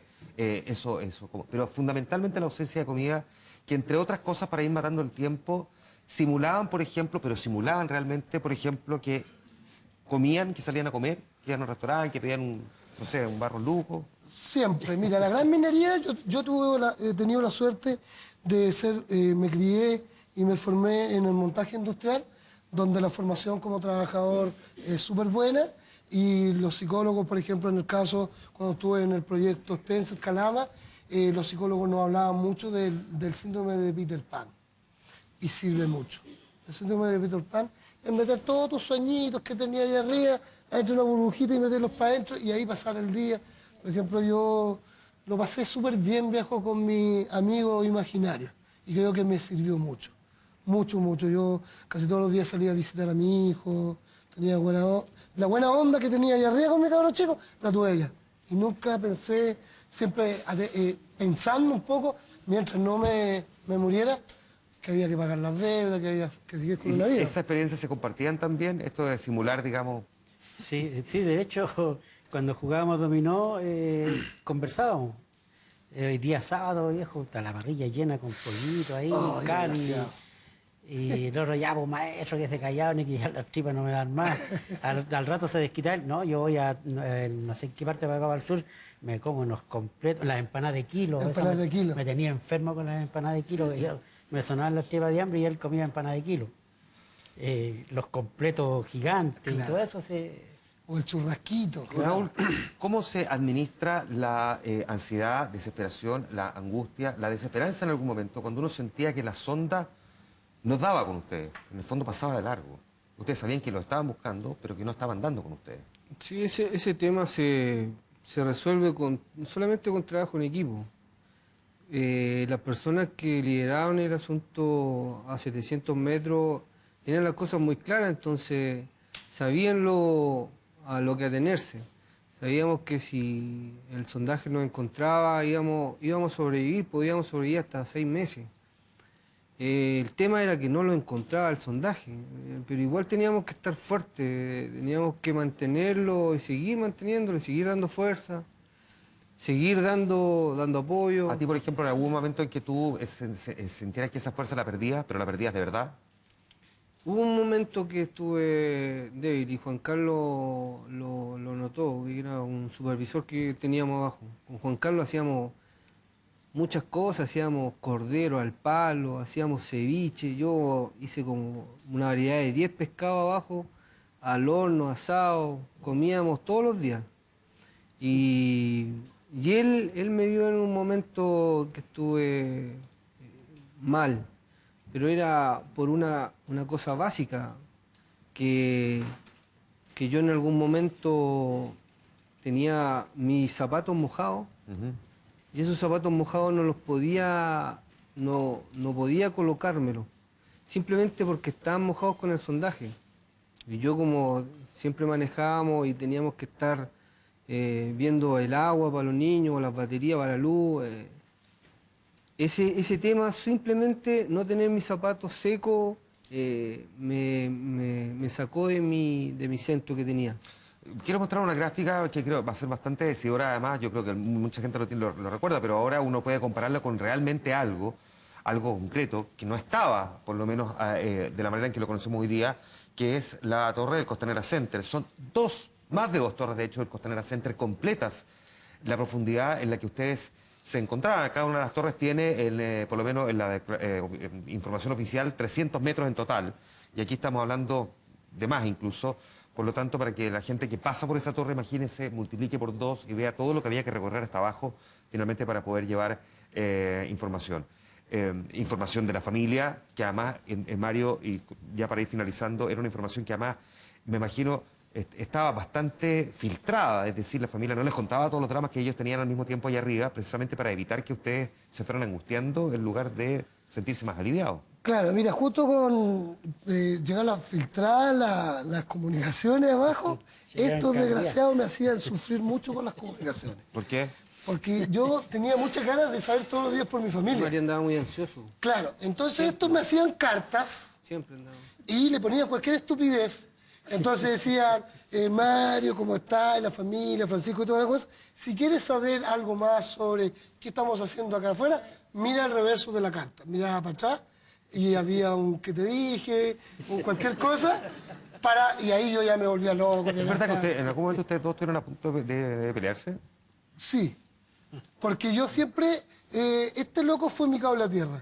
pero fundamentalmente la ausencia de comida, que entre otras cosas para ir matando el tiempo, simulaban realmente, por ejemplo, que comían, que salían a comer, que iban a un restaurante, que pedían un barro lujo. Siempre, mira, la gran minería, yo he tenido la suerte de me crié y me formé en el montaje industrial, donde la formación como trabajador es súper buena, y los psicólogos, por ejemplo, en el caso, cuando estuve en el proyecto Spencer Calama, los psicólogos nos hablaban mucho del síndrome de Peter Pan, y sirve mucho. El síndrome de Peter Pan es meter todos tus sueñitos que tenías ahí arriba, adentro de una burbujita y meterlos para adentro, y ahí pasar el día. Por ejemplo, yo lo pasé súper bien, viajo con mi amigo imaginario, y creo que me sirvió mucho. Mucho. Yo casi todos los días salía a visitar a mi hijo, tenía la buena onda que tenía allá arriba con mi cabrón chico, la tuve allá. Y nunca pensé, siempre pensando un poco, mientras no me muriera, que había que pagar las deudas, que había que seguir con la vida. ¿Esa experiencia se compartían también? Esto de simular, digamos... Sí, de hecho, cuando jugábamos dominó, conversábamos. Hoy día sábado, viejo, está la parrilla llena con pollito ahí, carne. Y el otro ya, pues maestro, que se callado, ni que ya las tripas no me dan más. Al rato se desquita él, no, yo voy a no sé en qué parte para acá para el sur, me como unos completos, las empanadas de kilo. Me tenía enfermo con las empanadas de kilo, me sonaban las tripas de hambre y él comía empanadas de kilo. Los completos gigantes, claro. Y todo eso o el churrasquito. Raúl, ¿cómo se administra la ansiedad, desesperación, la angustia, la desesperanza en algún momento, cuando uno sentía que la sonda no daba con ustedes? En el fondo pasaba de largo. Ustedes sabían que lo estaban buscando, pero que no estaban dando con ustedes. Sí, ese tema se resuelve solamente con trabajo en equipo. Las personas que lideraban el asunto a 700 metros tenían las cosas muy claras, entonces sabían a lo que atenerse. Sabíamos que si el sondaje nos encontraba, íbamos a sobrevivir, podíamos sobrevivir hasta 6 meses. El tema era que no lo encontraba el sondaje, pero igual teníamos que estar fuertes, teníamos que mantenerlo y seguir manteniéndolo, seguir dando fuerza, seguir dando apoyo. A ti, por ejemplo, en algún momento en que tú sintieras que esa fuerza la perdías, pero la perdías de verdad. Hubo un momento que estuve débil y Juan Carlos lo notó, que era un supervisor que teníamos abajo. Con Juan Carlos hacíamos muchas cosas, hacíamos cordero al palo, hacíamos ceviche. Yo hice como una variedad de 10 pescados abajo, al horno, asado, comíamos todos los días. Y él me vio en un momento que estuve mal, pero era por una cosa básica, que yo en algún momento tenía mis zapatos mojados, y esos zapatos mojados no podía colocármelos, simplemente porque estaban mojados con el sondaje. Y yo, como siempre manejábamos y teníamos que estar viendo el agua para los niños, las baterías para la luz, ese tema, simplemente no tener mis zapatos secos, me sacó de mi centro que tenía. Quiero mostrar una gráfica que creo va a ser bastante decidora, además yo creo que mucha gente lo recuerda, pero ahora uno puede compararla con realmente algo concreto, que no estaba, por lo menos de la manera en que lo conocemos hoy día, que es la torre del Costanera Center. Son más de dos torres, de hecho, del Costanera Center completas, la profundidad en la que ustedes se encontraban. Cada una de las torres tiene, por lo menos en la información oficial, 300 metros en total. Y aquí estamos hablando de más incluso. Por lo tanto, para que la gente que pasa por esa torre, imagínense, multiplique por 2 y vea todo lo que había que recorrer hasta abajo, finalmente, para poder llevar información. Información de la familia, que además, en Mario, y ya para ir finalizando, era una información que además, me imagino, estaba bastante filtrada, es decir, la familia no les contaba todos los dramas que ellos tenían al mismo tiempo allá arriba, precisamente para evitar que ustedes se fueran angustiando en lugar de sentirse más aliviados. Claro, mira, justo con llegar a filtrar las comunicaciones abajo, estos desgraciados me hacían sufrir mucho con las comunicaciones. ¿Por qué? Porque yo tenía muchas ganas de saber todos los días por mi familia. María andaba muy ansioso. Claro, entonces estos me hacían cartas. Siempre andaba. Y le ponían cualquier estupidez. Entonces decían, Mario, ¿cómo está? La familia, Francisco y todas las cosas. Si quieres saber algo más sobre qué estamos haciendo acá afuera, mira el reverso de la carta. Mira para atrás y había un que te dije, cualquier cosa, y ahí yo ya me volvía loco. ¿Es verdad que en algún momento ustedes dos estuvieron a punto de pelearse? Sí, porque yo siempre, este loco fue mi cable a tierra.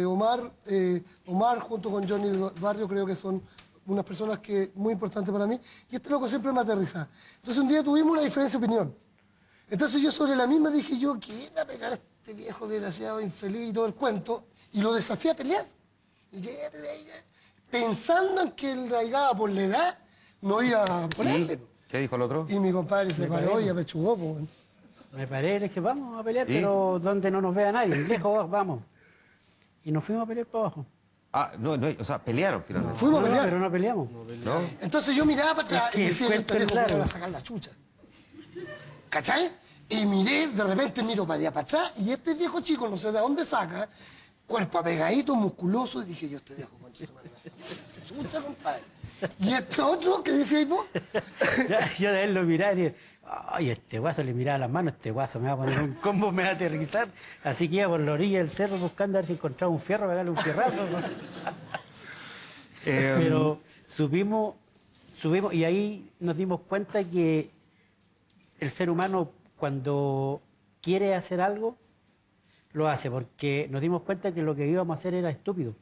Omar junto con Johnny Barrio creo que son unas personas muy importantes para mí, y este loco siempre me aterrizaba. Entonces un día tuvimos una diferencia de opinión. Entonces yo sobre la misma dije yo, ¿quién va a pegar a este viejo desgraciado, infeliz y todo el cuento? Y lo desafié a pelear. Pensando en que el raigaba por la edad no iba a ponerle. ¿Qué dijo el otro? Y mi compadre se paró y apechugó. Me paré y le dije, vamos a pelear, pero donde no nos vea nadie, lejos vamos. Y nos fuimos a pelear para abajo. Ah, no, o sea, pelearon finalmente. Fuimos a pelear. Pero no peleamos. ¿No? Entonces yo miraba para atrás y decía, este viejo claro. me va a sacar la chucha. ¿Cachai? Y miré, de repente miro para allá para atrás, y este viejo chico, no sé de dónde saca, cuerpo apegadito, musculoso, y dije yo, este viejo conchito, me va a sacar la chucha, compadre. Y este otro, ¿qué decías vos? Yo de él lo miraba y dije, ay, este guaso, le miraba las manos, este guaso me va a poner un combo, me va a aterrizar. Así que iba por la orilla del cerro buscando a ver si encontraba un fierro, pegarle un fierrazo. Pero subimos y ahí nos dimos cuenta que el ser humano, cuando quiere hacer algo, lo hace, porque nos dimos cuenta que lo que íbamos a hacer era estúpido.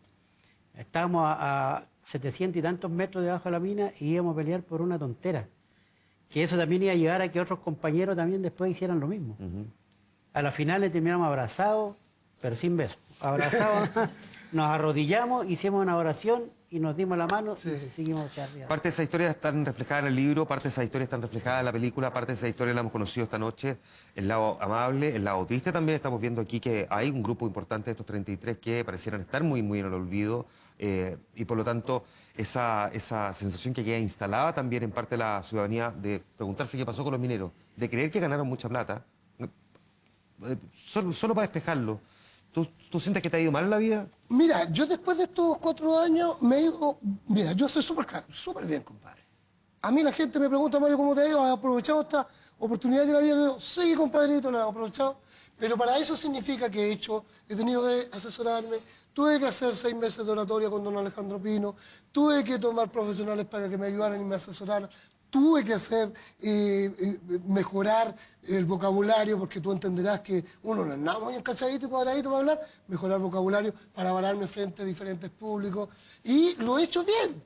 Estábamos a 700 y tantos metros debajo de la mina y íbamos a pelear por una tontera. Que eso también iba a llevar a que otros compañeros también después hicieran lo mismo. A la final le terminamos abrazados, pero sin besos. Abrazados, nos arrodillamos, hicimos una oración y nos dimos la mano y seguimos hacia arriba. Parte de esa historia están reflejadas en el libro, parte de esa historia están reflejadas en la película, parte de esa historia la hemos conocido esta noche. El lado amable, el lado triste también estamos viendo aquí que hay un grupo importante de estos 33 que parecieran estar muy, muy en el olvido y por lo tanto esa sensación que queda instalada también en parte de la ciudadanía de preguntarse qué pasó con los mineros, de creer que ganaron mucha plata, solo para despejarlo. ¿Tú sientes que te ha ido mal en la vida? Mira, yo después de estos 4 años me he ido... Mira, yo soy súper bien, compadre. A mí la gente me pregunta, Mario, ¿cómo te ha ido? ¿Has aprovechado esta oportunidad de la vida? Yo, sí, compadrito, la he aprovechado. Pero para eso significa que he tenido que asesorarme, tuve que hacer 6 meses de oratoria con don Alejandro Pino, tuve que tomar profesionales para que me ayudaran y me asesoraran, tuve que hacer, mejorar el vocabulario, porque tú entenderás que uno no es nada muy encachadito y cuadradito para hablar, mejorar vocabulario para pararme frente a diferentes públicos, y lo he hecho bien,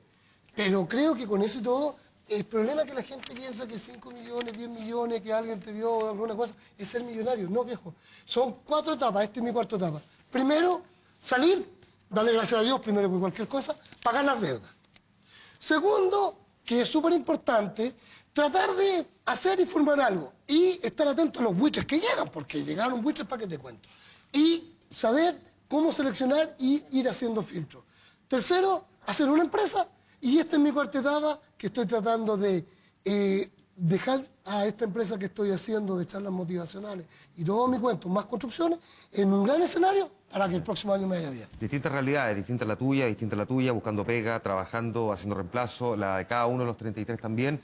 pero creo que con eso y todo, el problema es que la gente piensa que 5 millones, 10 millones, que alguien te dio alguna cosa, es ser millonario. No, viejo. Son 4 etapas, esta es mi cuarta etapa. Primero, salir, darle gracias a Dios, primero por cualquier cosa, pagar las deudas. Segundo, que es súper importante, tratar de hacer y formar algo. Y estar atento a los buitres que llegan, porque llegaron buitres para que te cuento. Y saber cómo seleccionar y ir haciendo filtros. Tercero, hacer una empresa. Y esta es mi cuarta etapa, que estoy tratando de dejar a esta empresa que estoy haciendo de charlas motivacionales y todo mi cuento, más construcciones, en un gran escenario para que el próximo año me vaya bien. Distintas realidades, distinta la tuya, buscando pega, trabajando, haciendo reemplazo, la de cada uno de los 33 también.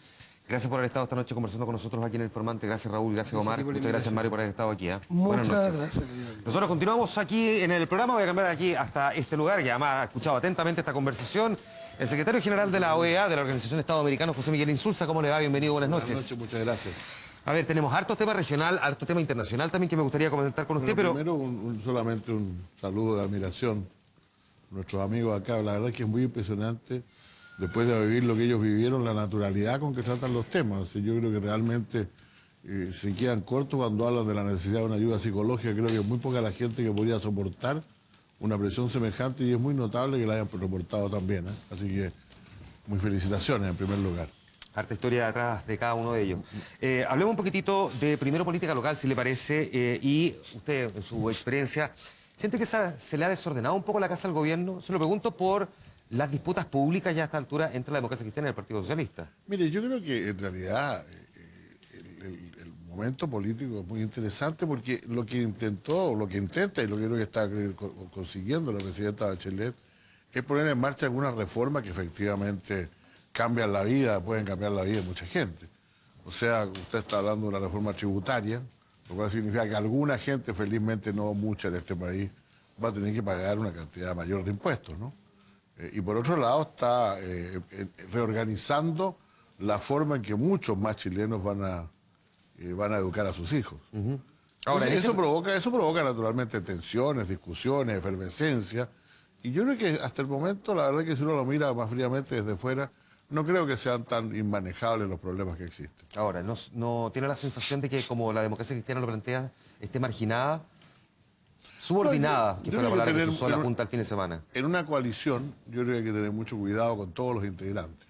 Gracias por haber estado esta noche conversando con nosotros aquí en El Informante. Gracias, Raúl, gracias, Omar. Muchas gracias, Mario, por haber estado aquí. Buenas noches. Gracias. Nosotros continuamos aquí en el programa. Voy a cambiar aquí hasta este lugar, que además ha escuchado atentamente esta conversación. El secretario general de la OEA, de la Organización de Estados Americanos, José Miguel Insulza. ¿Cómo le va? Bienvenido, buenas noches. Buenas noches, muchas gracias. A ver, tenemos harto tema regional, harto tema internacional también que me gustaría comentar con usted, pero... Primero, solamente un saludo de admiración a nuestros amigos acá. La verdad es que es muy impresionante, después de vivir lo que ellos vivieron, la naturalidad con que tratan los temas. O sea, yo creo que realmente se quedan cortos cuando hablan de la necesidad de una ayuda psicológica. Creo que es muy poca la gente que podría soportar una presión semejante, y es muy notable que la hayan reportado también. Así que, muy felicitaciones en primer lugar. Harta historia detrás de cada uno de ellos. Hablemos un poquitito de primero política local, si le parece, y usted, en su experiencia, ¿siente que se le ha desordenado un poco la casa al gobierno? Se lo pregunto por las disputas públicas ya a esta altura entre la democracia cristiana y el Partido Socialista. Mire, yo creo que en realidad el momento político es muy interesante, porque lo que intentó, lo que intenta y lo que creo que está consiguiendo la presidenta Bachelet es poner en marcha algunas reformas que efectivamente cambian la vida, pueden cambiar la vida de mucha gente. O sea, usted está hablando de una reforma tributaria, lo cual significa que alguna gente, felizmente no mucha en este país, va a tener que pagar una cantidad mayor de impuestos, ¿no? Y por otro lado está reorganizando la forma en que muchos más chilenos van a educar a sus hijos. Ahora, eso provoca naturalmente tensiones, discusiones, efervescencia. Y yo creo que hasta el momento, la verdad que si uno lo mira más fríamente desde fuera, no creo que sean tan inmanejables los problemas que existen. Ahora, ¿no tiene la sensación de que, como la democracia cristiana lo plantea, esté marginada, subordinada, que fue la palabra que se usó la Junta el fin de semana? En una coalición, yo creo que hay que tener mucho cuidado con todos los integrantes.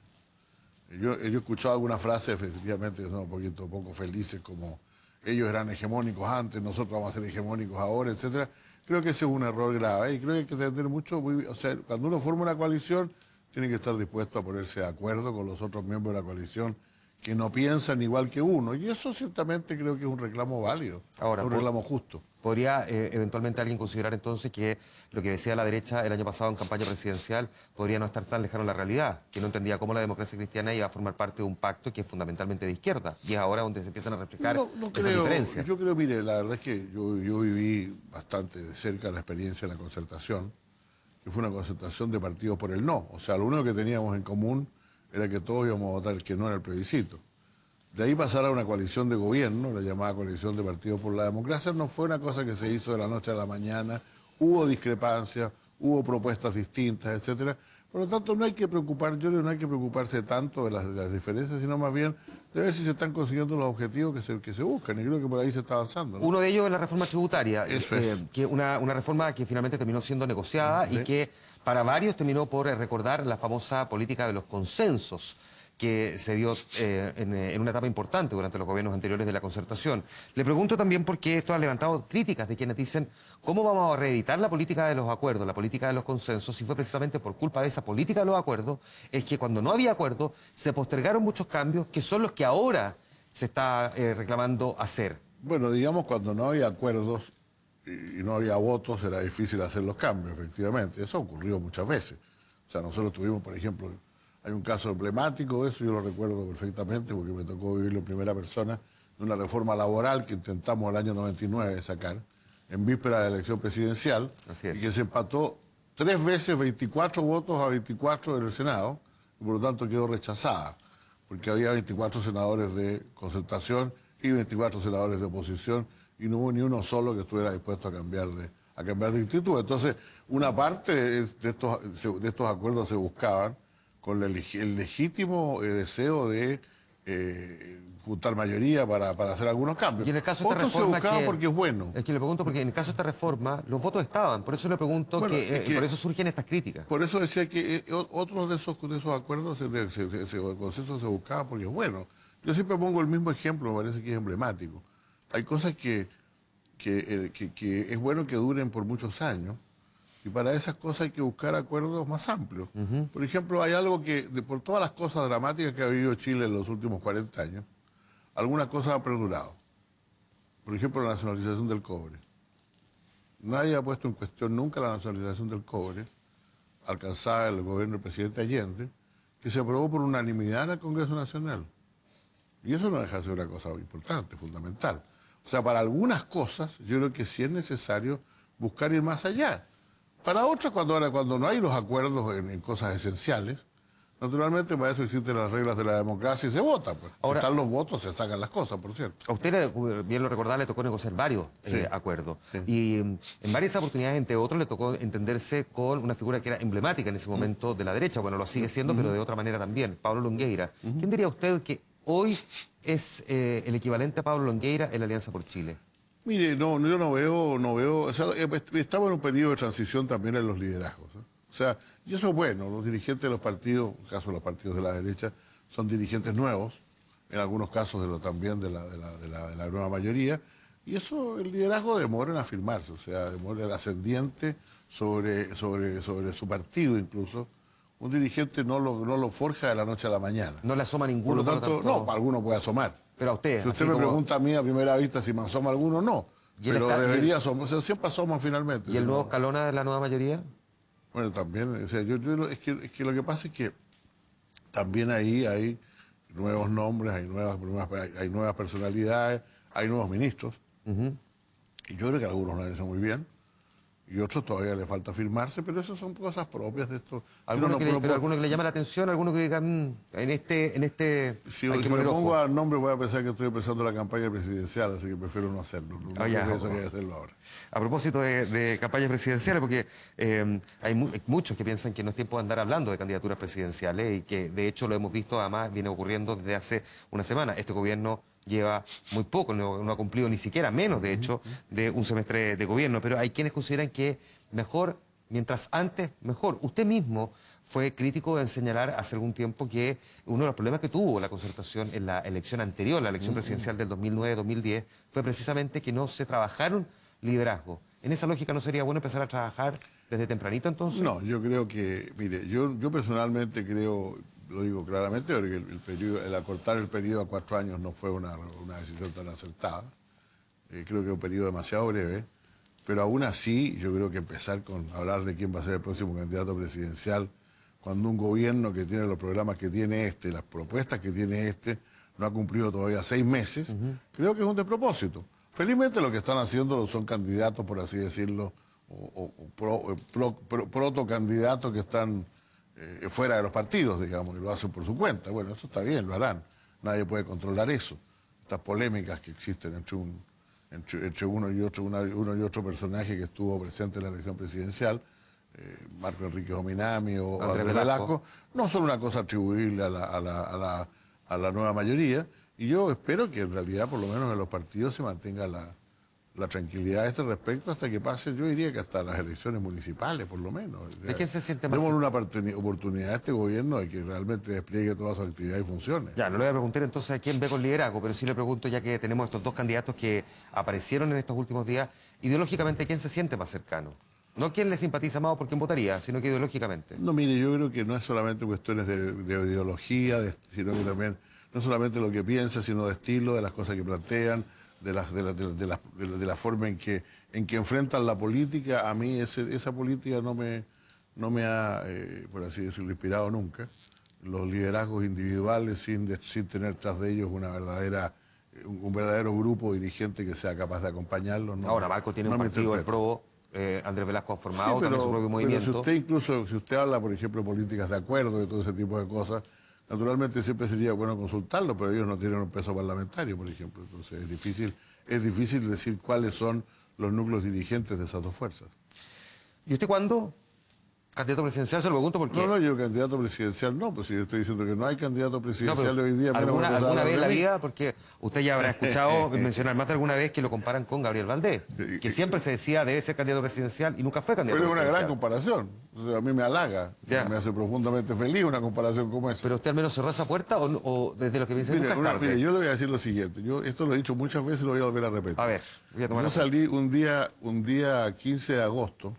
Yo he escuchado algunas frases, efectivamente, que son un poco felices, como ellos eran hegemónicos antes, nosotros vamos a ser hegemónicos ahora, etcétera. Creo que ese es un error grave, y creo que hay que tener mucho... O sea, cuando uno forma una coalición, tiene que estar dispuesto a ponerse de acuerdo con los otros miembros de la coalición que no piensan igual que uno. Y eso ciertamente creo que es un reclamo válido, un reclamo justo. ¿Podría eventualmente alguien considerar entonces que lo que decía la derecha el año pasado en campaña presidencial podría no estar tan lejano a la realidad? Que no entendía cómo la democracia cristiana iba a formar parte de un pacto que es fundamentalmente de izquierda. Y es ahora donde se empiezan a reflejar esas diferencias. Yo creo, mire, la verdad es que yo viví bastante de cerca la experiencia de la concertación, que fue una concertación de partidos por el no. O sea, lo único que teníamos en común era que todos íbamos a votar que no era el plebiscito. De ahí pasar a una coalición de gobierno, la llamada coalición de partidos por la democracia, no fue una cosa que se hizo de la noche a la mañana. Hubo discrepancias, hubo propuestas distintas, etcétera. Por lo tanto, no hay que preocuparse tanto de las diferencias, sino más bien de ver si se están consiguiendo los objetivos que se buscan. Y creo que por ahí se está avanzando, ¿no? Uno de ellos es la reforma tributaria, que una reforma que finalmente terminó siendo negociada y que para varios terminó por recordar la famosa política de los consensos que se dio en una etapa importante durante los gobiernos anteriores de la concertación. Le pregunto también por qué esto ha levantado críticas de quienes dicen cómo vamos a reeditar la política de los acuerdos, la política de los consensos, si fue precisamente por culpa de esa política de los acuerdos, es que cuando no había acuerdo se postergaron muchos cambios que son los que ahora se está reclamando hacer. Bueno, digamos, cuando no había acuerdos y no había votos, era difícil hacer los cambios, efectivamente. Eso ocurrió muchas veces. O sea, nosotros tuvimos, por ejemplo... Hay un caso emblemático, eso yo lo recuerdo perfectamente porque me tocó vivirlo en primera persona, de una reforma laboral que intentamos el año 99 sacar, en víspera de la elección presidencial, y que se empató 3 veces 24 votos a 24 en el Senado, y por lo tanto quedó rechazada, porque había 24 senadores de concertación y 24 senadores de oposición, y no hubo ni uno solo que estuviera dispuesto a cambiar de actitud. Entonces, una parte de estos acuerdos se buscaban con el legítimo deseo de juntar mayoría para hacer algunos cambios. Y en el caso de esta Otros se reforma buscaban porque es bueno. Es que le pregunto porque en el caso de esta reforma los votos estaban, por eso le pregunto Bueno, por eso surgen estas críticas. Por eso decía que otros de esos acuerdos, ese consenso se buscaba porque es bueno. Yo siempre pongo el mismo ejemplo, me parece que es emblemático. Hay cosas que es bueno que duren por muchos años, y para esas cosas hay que buscar acuerdos más amplios. Por ejemplo, hay algo que, por todas las cosas dramáticas que ha vivido Chile en los últimos 40 años, algunas cosas han perdurado. Por ejemplo, la nacionalización del cobre. Nadie ha puesto en cuestión nunca la nacionalización del cobre, alcanzada el gobierno del presidente Allende, que se aprobó por unanimidad en el Congreso Nacional. Y eso no deja de ser una cosa importante, fundamental. O sea, para algunas cosas yo creo que sí es necesario buscar ir más allá. Para otras, cuando no hay los acuerdos en cosas esenciales, naturalmente para eso existen las reglas de la democracia y se vota. Pues. Ahora, están los votos, se sacan las cosas, por cierto. A usted, bien lo recordaba, le tocó negociar varios acuerdos. Sí. Y en varias oportunidades, entre otros, le tocó entenderse con una figura que era emblemática en ese momento de la derecha. Bueno, lo sigue siendo, pero de otra manera también, Pablo Longueira. ¿Quién diría usted que hoy es el equivalente a Pablo Longueira en la Alianza por Chile? Mire, yo no veo, o sea, estamos en un periodo de transición también en los liderazgos, ¿eh? O sea, y eso es bueno, los dirigentes de los partidos, en el caso de los partidos de la derecha, son dirigentes nuevos, en algunos casos también de la nueva mayoría, y eso, el liderazgo demora en afirmarse, o sea, demora el ascendiente sobre su partido incluso. Un dirigente no lo forja de la noche a la mañana. No le asoma ninguno. Por lo tanto, no, alguno puede asomar. Pero a usted. Si usted me pregunta a mí a primera vista si me asoma alguno, no. Pero debería asomar, o sea, siempre asoman finalmente. ¿Y el nuevo Escalona de la nueva mayoría? Bueno, también, o sea, es que lo que pasa es que también ahí hay nuevos nombres, hay nuevas personalidades, hay nuevos ministros. Y yo creo que algunos lo han hecho muy bien. Y otros todavía le falta firmarse, pero eso son cosas propias de esto. ¿Alguno que le llama la atención? ¿Alguno que diga, en este si me pongo al nombre voy a pensar que estoy empezando la campaña presidencial, así que prefiero no hacerlo. No pienso que hacerlo ahora. A propósito de campañas presidenciales, porque hay muchos que piensan que no es tiempo de andar hablando de candidaturas presidenciales y que de hecho lo hemos visto, además viene ocurriendo desde hace una semana. Este gobierno lleva muy poco, no ha cumplido ni siquiera menos, de hecho, de un semestre de gobierno, pero hay quienes consideran que mejor, mientras antes, mejor. Usted mismo fue crítico en señalar hace algún tiempo que uno de los problemas que tuvo la concertación en la elección anterior, la elección presidencial del 2009-2010, fue precisamente que no se trabajaron liderazgo. ¿En esa lógica no sería bueno empezar a trabajar desde tempranito entonces? No, yo creo que, mire, yo personalmente creo, lo digo claramente, porque el acortar el periodo a 4 años no fue una decisión tan acertada. Creo que es un periodo demasiado breve, pero aún así yo creo que empezar con hablar de quién va a ser el próximo candidato presidencial, cuando un gobierno que tiene los programas que tiene las propuestas que tiene no ha cumplido todavía 6 meses, creo que es un despropósito. Felizmente lo que están haciendo son candidatos, por así decirlo, o protocandidatos que están fuera de los partidos, digamos, y lo hacen por su cuenta. Bueno, eso está bien, lo harán. Nadie puede controlar eso. Estas polémicas que existen entre uno y otro personaje que estuvo presente en la elección presidencial, Marco Enrique Ominami o Andrés Velasco, no son una cosa atribuible a la nueva mayoría. Y yo espero que en realidad, por lo menos en los partidos, se mantenga la tranquilidad a este respecto hasta que pase, yo diría que hasta las elecciones municipales, por lo menos. ¿De quién se siente más? Tenemos una oportunidad a este gobierno de que realmente despliegue toda su actividad y funcione. Ya, no le voy a preguntar entonces a quién ve con liderazgo, pero sí le pregunto, ya que tenemos estos dos candidatos que aparecieron en estos últimos días, ideológicamente, ¿quién se siente más cercano? No quién le simpatiza más o por quién votaría, sino que ideológicamente. No, mire, yo creo que no es solamente cuestiones de ideología, sino que también no solamente lo que piensa, sino de estilo, de las cosas que plantean, de la forma en que enfrentan la política. A mí esa política no me ha, por así decirlo, inspirado nunca. Los liderazgos individuales sin tener tras de ellos un verdadero grupo dirigente que sea capaz de acompañarlos. Ahora, Marco tiene un partido, el PRO, Andrés Velasco ha formado Sí, también su propio movimiento. si usted habla, por ejemplo, de políticas de acuerdo y todo ese tipo de cosas, naturalmente siempre sería bueno consultarlo, pero ellos no tienen un peso parlamentario, por ejemplo. Entonces es difícil decir cuáles son los núcleos dirigentes de esas dos fuerzas. ¿Y usted cuándo? ¿Candidato presidencial? Se lo pregunto porque... No, yo candidato presidencial no, pues si yo estoy diciendo que no hay candidato presidencial hoy día... ¿Alguna vez en la vida? Porque usted ya habrá escuchado mencionar más de alguna vez que lo comparan con Gabriel Valdés, que siempre se decía debe ser candidato presidencial y nunca fue candidato presidencial. Pero es una gran comparación. O sea, a mí me halaga, me hace profundamente feliz una comparación como esa. ¿Pero usted al menos cerró esa puerta o desde lo que piensa nunca es tarde? Mire, yo le voy a decir lo siguiente. Esto lo he dicho muchas veces y lo voy a volver a repetir. A ver, voy a tomar Yo salí un día 15 de agosto,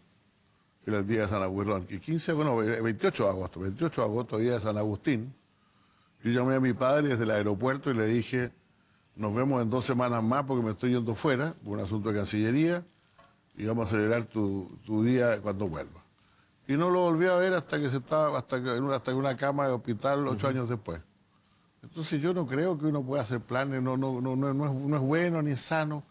que era el día de San Agustín, 28 de agosto, día de San Agustín. Yo llamé a mi padre desde el aeropuerto y le dije, nos vemos en 2 semanas más porque me estoy yendo fuera, por un asunto de Cancillería, y vamos a celebrar tu día cuando vuelva. Y no lo volví a ver hasta que una cama de hospital 8 años después. Entonces yo no creo que uno pueda hacer planes, no es bueno ni es sano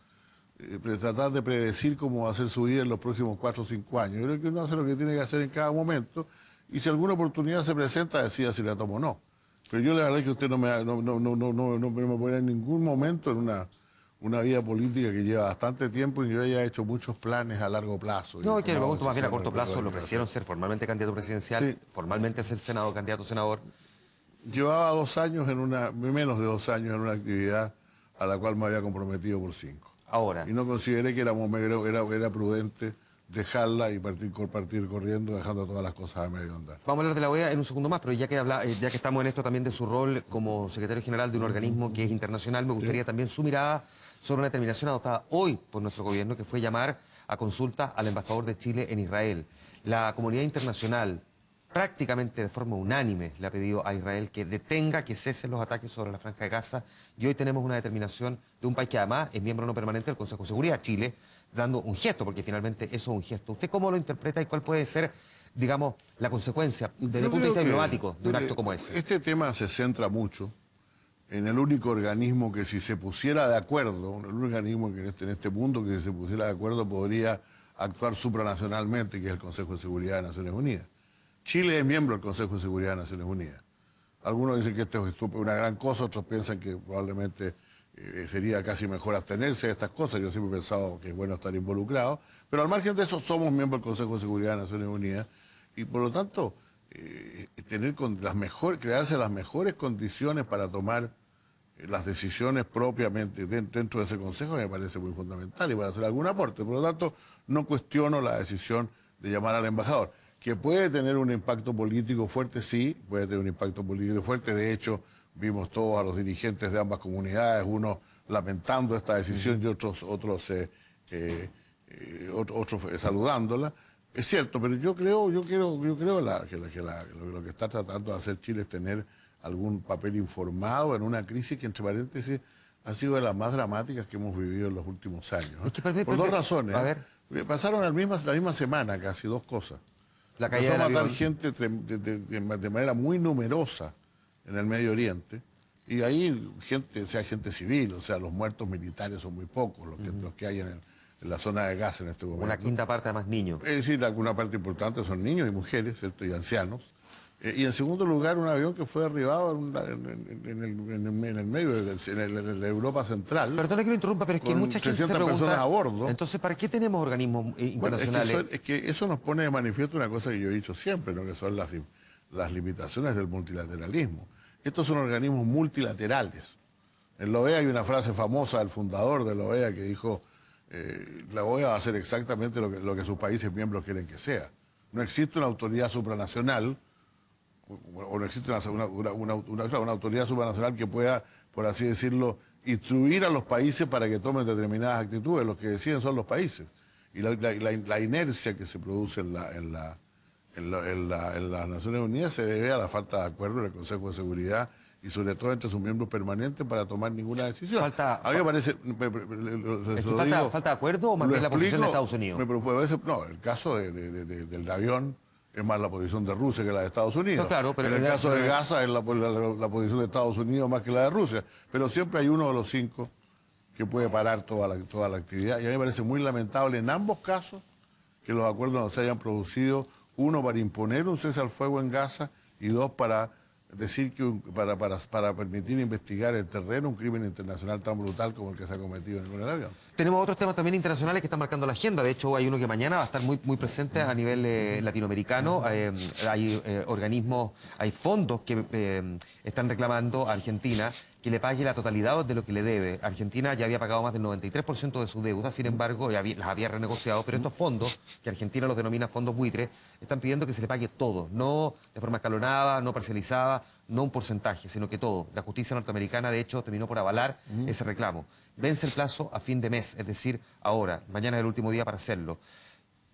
tratar de predecir cómo va a ser su vida en los próximos 4 o 5 años. Yo creo que uno hace lo que tiene que hacer en cada momento y si alguna oportunidad se presenta, decida si la tomo o no. Pero yo la verdad es que usted no me pone en ningún momento en una vida política que lleva bastante tiempo y yo haya hecho muchos planes a largo plazo. No, que le pregunto más bien a corto plazo, le ofrecieron ser formalmente candidato presidencial, sí, formalmente ser candidato a senador. Llevaba 2 años menos de 2 años en una actividad a la cual me había comprometido por 5. Ahora. Y no consideré que era prudente dejarla y partir corriendo, dejando todas las cosas a medio andar. Vamos a hablar de la OEA en un segundo más, pero ya que estamos en esto también de su rol como secretario general de un organismo que es internacional, me gustaría también su mirada sobre una determinación adoptada hoy por nuestro gobierno, que fue llamar a consulta al embajador de Chile en Israel. La comunidad internacional prácticamente de forma unánime le ha pedido a Israel que detenga, que cesen los ataques sobre la Franja de Gaza, y hoy tenemos una determinación de un país que además es miembro no permanente del Consejo de Seguridad, Chile, dando un gesto, porque finalmente eso es un gesto. ¿Usted cómo lo interpreta y cuál puede ser, digamos, la consecuencia desde el punto de vista diplomático de un acto como ese? Este tema se centra mucho en el único organismo que si se pusiera de acuerdo, el único organismo que en este mundo que si se pusiera de acuerdo podría actuar supranacionalmente, que es el Consejo de Seguridad de Naciones Unidas. Chile es miembro del Consejo de Seguridad de Naciones Unidas. Algunos dicen que esto es una gran cosa, otros piensan que probablemente sería casi mejor abstenerse de estas cosas. Yo siempre he pensado que es bueno estar involucrado, pero al margen de eso somos miembros del Consejo de Seguridad de Naciones Unidas y por lo tanto crearse las mejores condiciones para tomar las decisiones propiamente dentro de ese Consejo me parece muy fundamental y para hacer algún aporte. Por lo tanto, no cuestiono la decisión de llamar al embajador. Que puede tener un impacto político fuerte, sí, puede tener un impacto político fuerte. De hecho, vimos todos a los dirigentes de ambas comunidades, unos lamentando esta decisión y otros saludándola. Es cierto, pero yo creo que lo que está tratando de hacer Chile es tener algún papel informado en una crisis que, entre paréntesis, ha sido de las más dramáticas que hemos vivido en los últimos años. Por 2 razones. A ver. Pasaron la misma semana casi 2 cosas. La caída empezó a matar gente de manera muy numerosa en el Medio Oriente y ahí gente civil, o sea, los muertos militares son muy pocos los que hay en la zona de Gaza en este momento. Una quinta parte además niños. Es decir, una parte importante son niños y mujeres, ¿cierto? Y ancianos. Y en segundo lugar, un avión que fue derribado en el medio de la Europa Central. Perdone que lo interrumpa, pero es que mucha gente se pregunta, personas a bordo. Entonces, ¿para qué tenemos organismos internacionales? Bueno, es que eso nos pone de manifiesto una cosa que yo he dicho siempre, ¿no? Que son las limitaciones del multilateralismo. Estos son organismos multilaterales. En la OEA hay una frase famosa del fundador de la OEA que dijo, la OEA va a hacer exactamente lo que sus países miembros quieren que sea. No existe una autoridad supranacional o no existe una autoridad supranacional que pueda, por así decirlo, instruir a los países para que tomen determinadas actitudes. Los que deciden son los países. Y la inercia que se produce en las Naciones Unidas se debe a la falta de acuerdo en el Consejo de Seguridad y sobre todo entre sus miembros permanentes para tomar ninguna decisión. A mí me parece... ¿Falta de acuerdo o más bien la posición de Estados Unidos? No, el caso del avión es más la posición de Rusia que la de Estdos Unidos. No, claro, pero en el caso de Gaza es la posición de Estados Unidos más que la de Rusia. Pero siempre hay uno de los 5 que puede parar toda la actividad. Y a mí me parece muy lamentable en ambos casos que los acuerdos no se hayan producido, uno, para imponer un cese al fuego en Gaza, y dos, para decir que para permitir investigar en terreno un crimen internacional tan brutal como el que se ha cometido con el avión. Tenemos otros temas también internacionales que están marcando la agenda. De hecho, hay uno que mañana va a estar muy presente a nivel latinoamericano. Hay organismos, hay fondos que están reclamando a Argentina que le pague la totalidad de lo que le debe. Argentina ya había pagado más del 93% de su deuda, sin embargo, las había renegociado, pero estos fondos, que Argentina los denomina fondos buitres, están pidiendo que se le pague todo, no de forma escalonada, no parcializada, no un porcentaje, sino que todo. La justicia norteamericana, de hecho, terminó por avalar ese reclamo. Vence el plazo a fin de mes, es decir, ahora, mañana es el último día para hacerlo.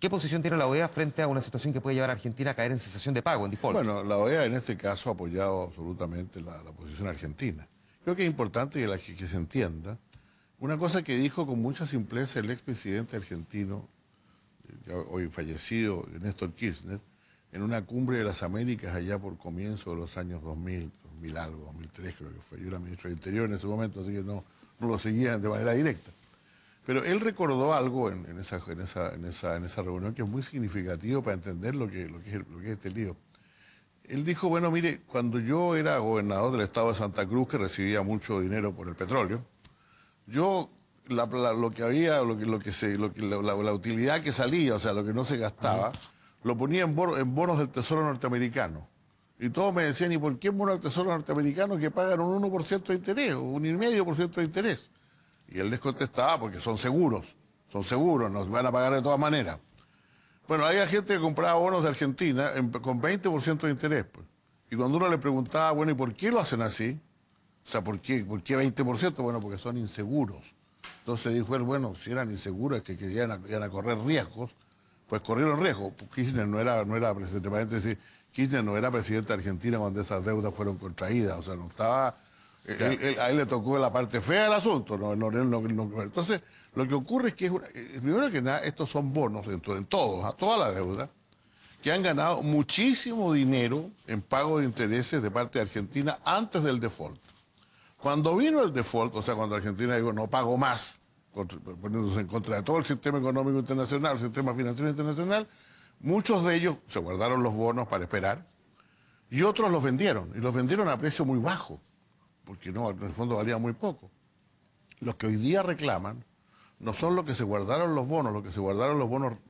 ¿Qué posición tiene la OEA frente a una situación que puede llevar a Argentina a caer en cesación de pago, en default? Bueno, la OEA en este caso ha apoyado absolutamente la posición argentina. Creo que es importante que se entienda una cosa que dijo con mucha simpleza el expresidente argentino, hoy fallecido, Néstor Kirchner, en una cumbre de las Américas allá por comienzo de los años 2000 algo, 2003 creo que fue. Yo era ministro del Interior en ese momento, así que no lo seguía de manera directa. Pero él recordó algo en esa reunión que es muy significativo para entender lo que es este lío. Él dijo, bueno, mire, cuando yo era gobernador del estado de Santa Cruz, que recibía mucho dinero por el petróleo, yo la utilidad que salía, o sea, lo que no se gastaba, lo ponía en bonos del Tesoro norteamericano. Y todos me decían, ¿y por qué en bonos del Tesoro norteamericano que pagan un 1% de interés o un 1,5% de interés? Y él les contestaba, porque son seguros, nos van a pagar de todas maneras. Bueno, había gente que compraba bonos de Argentina con 20% de interés. Pues. Y cuando uno le preguntaba, bueno, ¿y por qué lo hacen así? O sea, ¿por qué 20%? Bueno, porque son inseguros. Entonces dijo él, bueno, si eran inseguros, que iban a correr riesgos, pues corrieron riesgos. Kirchner no era presidente, para decir, Kirchner no era presidente de Argentina cuando esas deudas fueron contraídas, o sea, no estaba... a él le tocó la parte fea del asunto. Entonces, lo que ocurre es que, primero que nada, estos son bonos dentro de todos, a toda la deuda, que han ganado muchísimo dinero en pago de intereses de parte de Argentina antes del default. Cuando vino el default, o sea, cuando Argentina dijo no pago más, poniéndose en contra de todo el sistema económico internacional, el sistema financiero internacional, muchos de ellos se guardaron los bonos para esperar y otros los vendieron, y los vendieron a precio muy bajo, porque no, en el fondo valía muy poco. Los que hoy día reclaman no son los que se guardaron los bonos,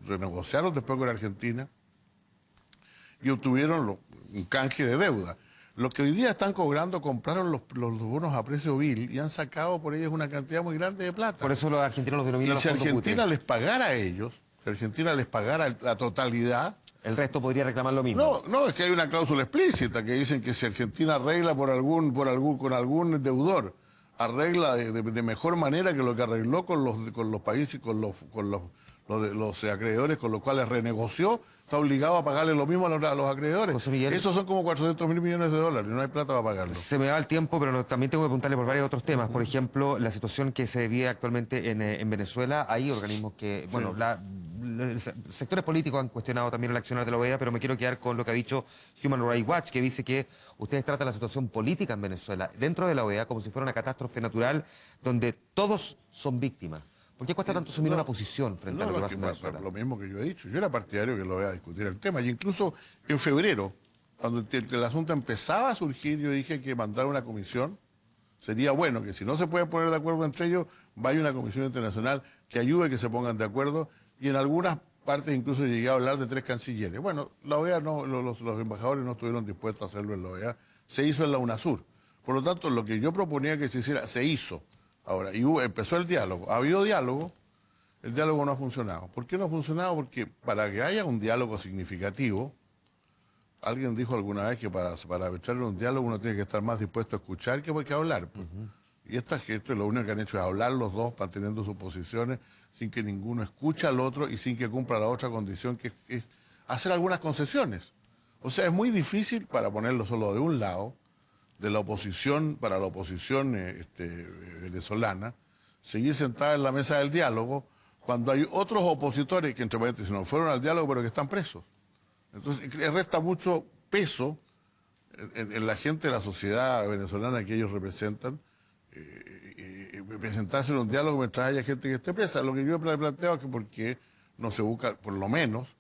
renegociaron después con Argentina y obtuvieron un canje de deuda. Los que hoy día están cobrando compraron los bonos a precio vil y han sacado por ellos una cantidad muy grande de plata. Por eso los argentinos los denominan los fondos buitres. Si Argentina les pagara a ellos, si Argentina les pagara la totalidad... El resto podría reclamar lo mismo. No, es que hay una cláusula explícita que dicen que si Argentina arregla con algún deudor, arregla de mejor manera que lo que arregló con los países, con los acreedores con los cuales renegoció, está obligado a pagarle lo mismo a los acreedores. José Miguel, esos son como 400.000 millones de dólares, no hay plata para pagarlo. Se me va el tiempo, pero también tengo que preguntarle por varios otros temas. Por ejemplo, la situación que se vive actualmente en Venezuela. Hay organismos que, bueno, sectores políticos han cuestionado también el accionar de la OEA, pero me quiero quedar con lo que ha dicho Human Rights Watch, que dice que ustedes tratan la situación política en Venezuela dentro de la OEA como si fuera una catástrofe natural donde todos son víctimas. ¿Por qué cuesta tanto asumir una posición frente a lo que pasa en Venezuela? Lo mismo que yo he dicho. Yo era partidario que lo voy a discutir el tema. Y incluso en febrero, cuando el asunto empezaba a surgir, yo dije que mandar una comisión sería bueno, que si no se pueden poner de acuerdo entre ellos, vaya una comisión internacional que ayude a que se pongan de acuerdo. Y en algunas partes incluso llegué a hablar de 3 cancilleres. Bueno, la OEA no, los embajadores no estuvieron dispuestos a hacerlo en la OEA. Se hizo en la UNASUR. Por lo tanto, lo que yo proponía que se hiciera, se hizo. Ahora, y empezó el diálogo. Ha habido diálogo, el diálogo no ha funcionado. ¿Por qué no ha funcionado? Porque para que haya un diálogo significativo, alguien dijo alguna vez que para echarle un diálogo uno tiene que estar más dispuesto a escuchar que hablar. Pues. Y esta gente lo único que han hecho es hablar los dos, manteniendo sus posiciones, sin que ninguno escuche al otro y sin que cumpla la otra condición, que es hacer algunas concesiones. O sea, es muy difícil, para ponerlo solo de un lado, de la oposición, para la oposición venezolana, seguir sentada en la mesa del diálogo cuando hay otros opositores que, entre paréntesis, no fueron al diálogo pero que están presos. Entonces resta mucho peso en la gente de la sociedad venezolana que ellos representan, presentarse en un diálogo mientras haya gente que esté presa. Lo que yo he planteado es que porque no se busca, por lo menos,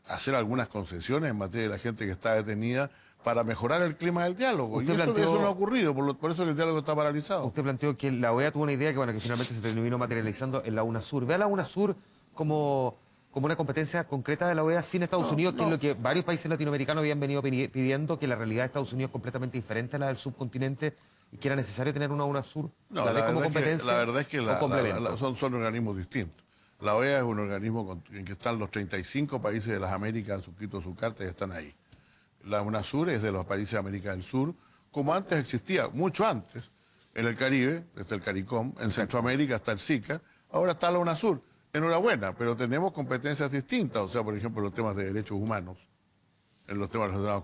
hacer algunas concesiones en materia de la gente que está detenida para mejorar el clima del diálogo. Y eso no ha ocurrido, por eso que el diálogo está paralizado. Usted planteó que la OEA tuvo una idea que finalmente se terminó materializando en la UNASUR. ¿Ve a la UNASUR como una competencia concreta de la OEA sin Estados Unidos, que es lo que varios países latinoamericanos habían venido pidiendo, que la realidad de Estados Unidos es completamente diferente a la del subcontinente y que era necesario tener una UNASUR? No, la verdad es que son organismos distintos. La OEA es un organismo en que están los 35 países de las Américas, han suscrito su carta y están ahí. La UNASUR es de los países de América del Sur, como antes existía, mucho antes, en el Caribe, está el CARICOM, en Centroamérica está el SICA, ahora está la UNASUR. Enhorabuena, pero tenemos competencias distintas, o sea, por ejemplo, los temas de derechos humanos, en los temas relacionados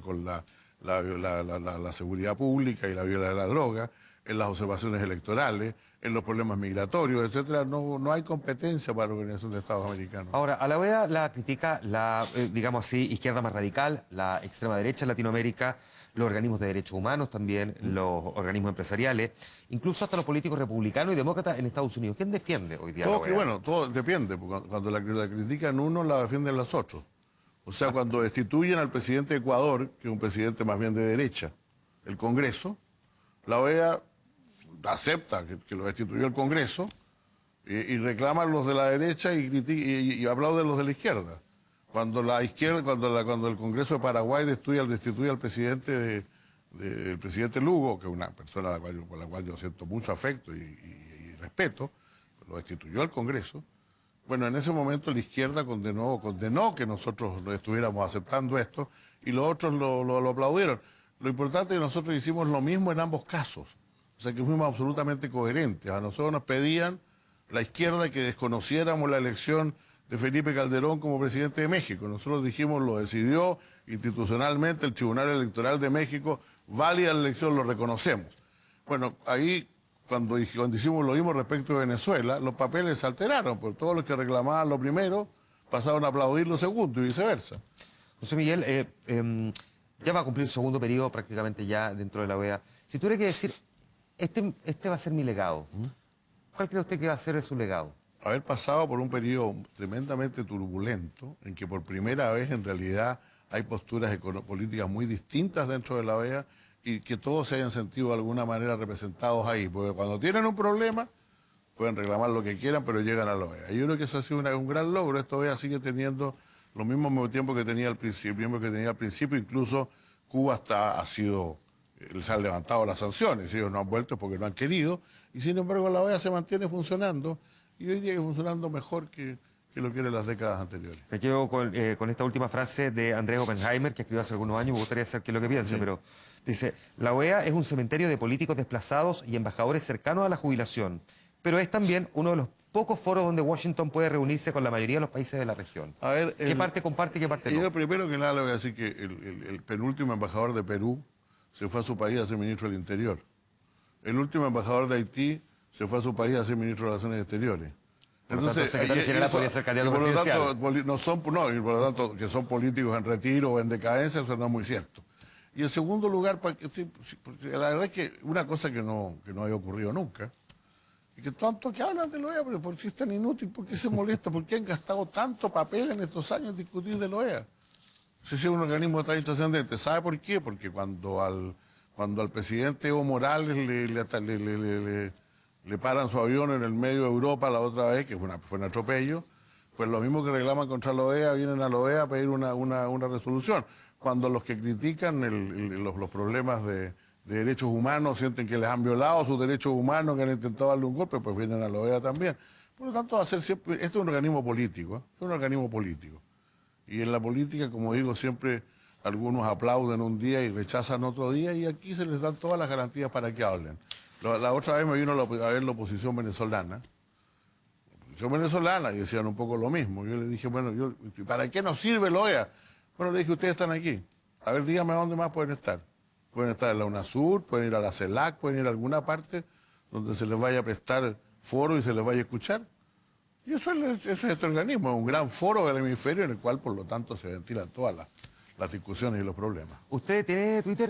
con la seguridad pública y la violencia de la droga, en las observaciones electorales, en los problemas migratorios, etcétera. No hay competencia para la Organización de Estados Americanos. Ahora, a la OEA la critica digamos así, izquierda más radical, la extrema derecha en Latinoamérica, los organismos de derechos humanos también, los organismos empresariales, incluso hasta los políticos republicanos y demócratas en Estados Unidos. ¿Quién defiende hoy día la OEA? Bueno, todo depende, porque cuando la critican unos, la defienden los otros. O sea, cuando destituyen al presidente de Ecuador, que es un presidente más bien de derecha, el Congreso, la OEA acepta que lo destituyó el Congreso y reclaman los de la derecha y aplauden los de la izquierda. Cuando la izquierda, cuando el Congreso de Paraguay destituye al presidente el presidente Lugo, que es una persona por la cual yo siento mucho afecto y respeto, lo destituyó el Congreso. Bueno, en ese momento la izquierda condenó que nosotros estuviéramos aceptando esto y los otros lo aplaudieron. Lo importante es que nosotros hicimos lo mismo en ambos casos. O sea, que fuimos absolutamente coherentes. A nosotros nos pedían la izquierda que desconociéramos la elección de Felipe Calderón como presidente de México. Nosotros dijimos, lo decidió institucionalmente el Tribunal Electoral de México, válida la elección, lo reconocemos. Bueno, ahí, cuando hicimos lo mismo respecto de Venezuela, los papeles se alteraron, porque todos los que reclamaban lo primero pasaron a aplaudir lo segundo y viceversa. José Miguel, ya va a cumplir su segundo periodo prácticamente ya dentro de la OEA. Si tuviera que decir, este va a ser mi legado, ¿cuál cree usted que va a ser su legado? Haber pasado por un periodo tremendamente turbulento, en que por primera vez en realidad hay posturas políticas muy distintas dentro de la OEA y que todos se hayan sentido de alguna manera representados ahí, porque cuando tienen un problema pueden reclamar lo que quieran, pero llegan a la OEA. Yo creo que eso ha sido un gran logro. Esta OEA sigue teniendo los mismos tiempos que tenía al principio, incluso Cuba se han levantado las sanciones, ellos no han vuelto porque no han querido, y sin embargo la OEA se mantiene funcionando, y hoy día funcionando mejor que lo que era en las décadas anteriores. Me quedo con esta última frase de Andrés Oppenheimer, que escribió hace algunos años, me gustaría saber qué es lo que piensa, pero dice, la OEA es un cementerio de políticos desplazados y embajadores cercanos a la jubilación, pero es también uno de los pocos foros donde Washington puede reunirse con la mayoría de los países de la región. A ver, ¿qué parte comparte y qué parte no? Yo primero que nada le voy a decir que el penúltimo embajador de Perú se fue a su país a ser ministro del Interior. El último embajador de Haití se fue a su país a ser ministro de Relaciones Exteriores. Entonces, el secretario general podría ser candidato presidencial. Por lo tanto, que son políticos en retiro o en decadencia, eso no es muy cierto. Y en segundo lugar, la verdad es que una cosa que no había ocurrido nunca, y que tanto que hablan de la OEA, pero por si es tan inútil, ¿por qué se molesta? ¿Por qué han gastado tanto papel en estos años en discutir de la OEA? Si es un organismo tan intrascendente. ¿Sabe por qué? Porque cuando al presidente Evo Morales le paran su avión en el medio de Europa la otra vez, que fue un atropello, pues los mismos que reclaman contra la OEA vienen a la OEA a pedir una resolución. Cuando los que critican los problemas de derechos humanos sienten que les han violado sus derechos humanos, que han intentado darle un golpe, pues vienen a la OEA también. Por lo tanto, va a ser siempre, este es un organismo político, es un organismo político. Y en la política, como digo, siempre algunos aplauden un día y rechazan otro día, y aquí se les dan todas las garantías para que hablen. La otra vez me vino a ver la oposición venezolana. Y decían un poco lo mismo. Yo le dije, bueno, ¿para qué nos sirve la OEA? Bueno, le dije, ustedes están aquí. A ver, díganme a dónde más pueden estar. Pueden estar en la UNASUR, pueden ir a la CELAC, pueden ir a alguna parte donde se les vaya a prestar foro y se les vaya a escuchar. Y eso es este organismo, es un gran foro del hemisferio en el cual, por lo tanto, se ventilan todas las discusiones y los problemas. ¿Usted tiene Twitter?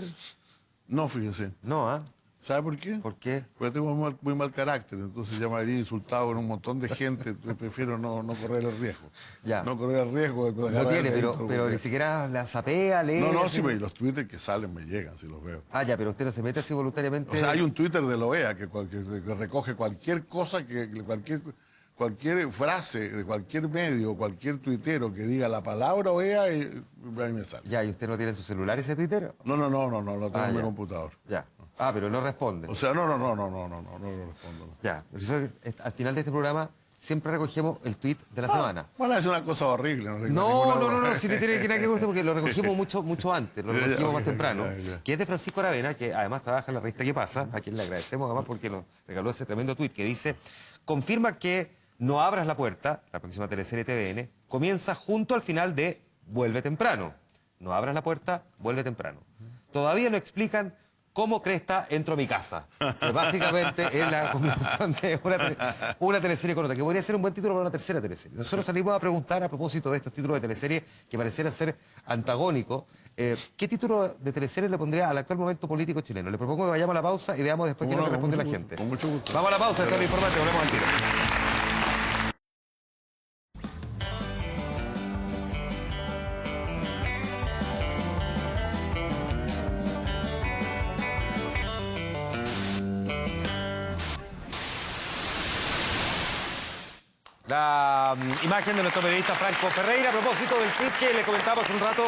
No, fíjese. No, ¿Sabe por qué? ¿Por qué? Porque tengo muy mal carácter, entonces ya me habría insultado con un montón de gente, prefiero no correr el riesgo. Ya. No correr el riesgo de No tiene, pero ni siquiera la zapea, lee. No, sí, los twitters que salen me llegan, si los veo. Ah, ya, pero usted no se mete así voluntariamente. O sea, hay un Twitter de la OEA que recoge cualquier cosa, cualquier frase de cualquier medio, cualquier tuitero que diga la palabra OEA, a mí me sale. Ya, ¿y usted no tiene en su celular ese Twitter? No, lo tengo en mi computador. Ya. Ah, pero no responde. O sea, no respondo. Ya, por eso al final de este programa siempre recogemos el tweet de la semana. Bueno, es una cosa horrible. No, si no tiene nada que ver porque lo recogimos mucho antes, lo recogimos más temprano, que es de Francisco Aravena, que además trabaja en la revista ¿Qué pasa?, a quien le agradecemos además porque nos regaló ese tremendo tweet que dice: confirma que No abras la puerta, la próxima teleserie TVN, comienza junto al final de Vuelve temprano. No abras la puerta, vuelve temprano. Todavía no explican cómo cresta entro a mi casa. Que básicamente es la combinación de una teleserie con otra, que podría ser un buen título para una tercera teleserie. Nosotros salimos a preguntar a propósito de estos títulos de teleserie que parecieran ser antagónicos. ¿Qué título de teleserie le pondría al actual momento político chileno? Le propongo que vayamos a la pausa y veamos después qué es lo que responde la gente. Con mucho gusto. Vamos a la pausa, esto es lo informante, volvemos al tiro. La imagen de nuestro periodista Franco Ferreira a propósito del tweet que le comentamos hace un rato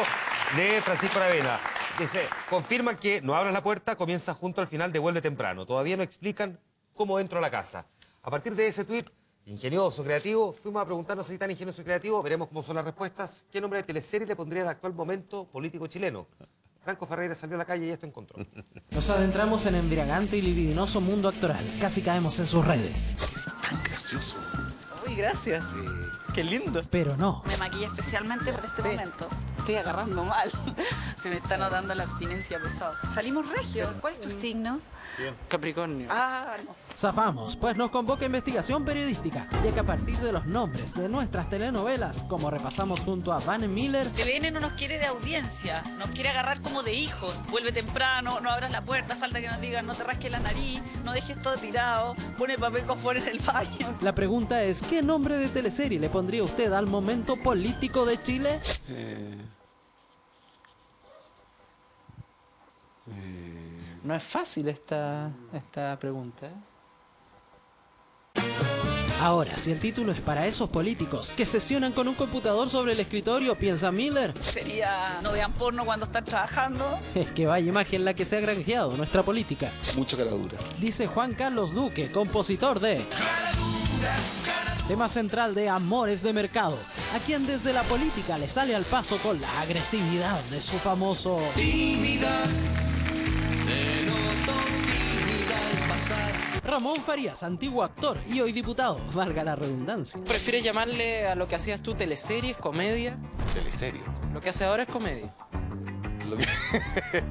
de Francisco Aravena. Dice, confirman que No abras la puerta, comienza junto al final de Vuelve temprano. Todavía no explican cómo entro a la casa. A partir de ese tweet, ingenioso, creativo, fuimos a preguntarnos si tan ingenioso y creativo, veremos cómo son las respuestas. ¿Qué nombre de teleserie le pondría al actual momento político chileno? Franco Ferreira salió a la calle y esto encontró. Nos adentramos en embriagante y libidinoso mundo actoral. Casi caemos en sus redes. Tan gracioso. Uy, gracias. Qué lindo. Pero no. Me maquillé especialmente para este momento. Estoy agarrando mal. Se me está notando la abstinencia pesada. Salimos regio. ¿Cuál es tu signo? Capricornio. Ah, no. Zafamos, pues nos convoca investigación periodística, ya que a partir de los nombres de nuestras telenovelas, como repasamos junto a Van Miller, TVN no nos quiere de audiencia, nos quiere agarrar como de hijos. Vuelve temprano, no abras la puerta, falta que nos digan no te rasques la nariz, no dejes todo tirado, pone papel confort en el baño. La pregunta es, ¿qué nombre de teleserie le pondría usted al momento político de Chile? No es fácil esta pregunta. Ahora, si el título es para esos políticos que sesionan con un computador sobre el escritorio, piensa Miller, Sería no vean porno cuando están trabajando. es que vaya imagen la que se ha granjeado nuestra política. Mucha cara dura. Dice Juan Carlos Duque, compositor de tema central de Amores de Mercado, a quien desde la política le sale al paso con la agresividad de su famoso Ramón Farías, antiguo actor y hoy diputado, valga la redundancia. ¿Prefieres llamarle a lo que hacías tú teleseries, comedia? Teleserie. Lo que hace ahora es comedia.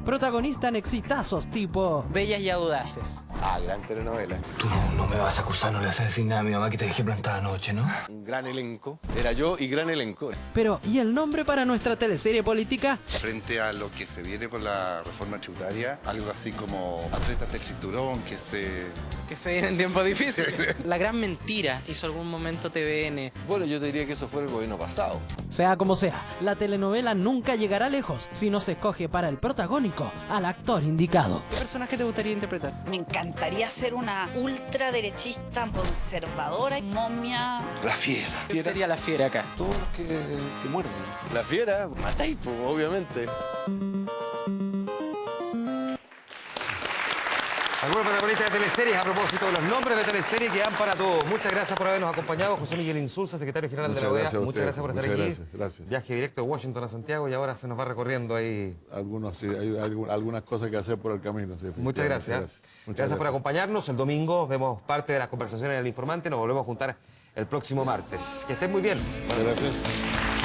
Protagonista en exitazos tipo Bellas y Audaces. Ah, gran telenovela. Tú no me vas a acusar, no le vas a decir nada a mi mamá que te dejé plantada anoche, ¿no? Un gran elenco. Era yo y gran elenco. Pero, ¿y el nombre para nuestra teleserie política? Frente a lo que se viene con la reforma tributaria, algo así como apriétate el cinturón, que se viene en tiempos difíciles. La gran mentira hizo algún momento TVN. Bueno, yo te diría que eso fue el gobierno pasado. Sea como sea, la telenovela nunca llegará lejos si no se escoge para el protagónico al actor indicado. ¿Qué personaje te gustaría interpretar? Me encantaría ser una ultraderechista conservadora, momia. La fiera. ¿Qué sería la fiera acá? Todos los que muerden. La fiera, matáis, pues, obviamente. Algunos protagonistas de teleseries a propósito de los nombres de teleseries que dan para todos. Muchas gracias por habernos acompañado. José Miguel Insulza, secretario general de la OEA. Muchas gracias por estar aquí. Gracias. Viaje directo de Washington a Santiago y ahora se nos va recorriendo ahí. Sí, hay algunas cosas que hacer por el camino. Sí, muchas gracias. Gracias por acompañarnos. El domingo vemos parte de las conversaciones en El Informante. Nos volvemos a juntar el próximo martes. Que estén muy bien. Gracias.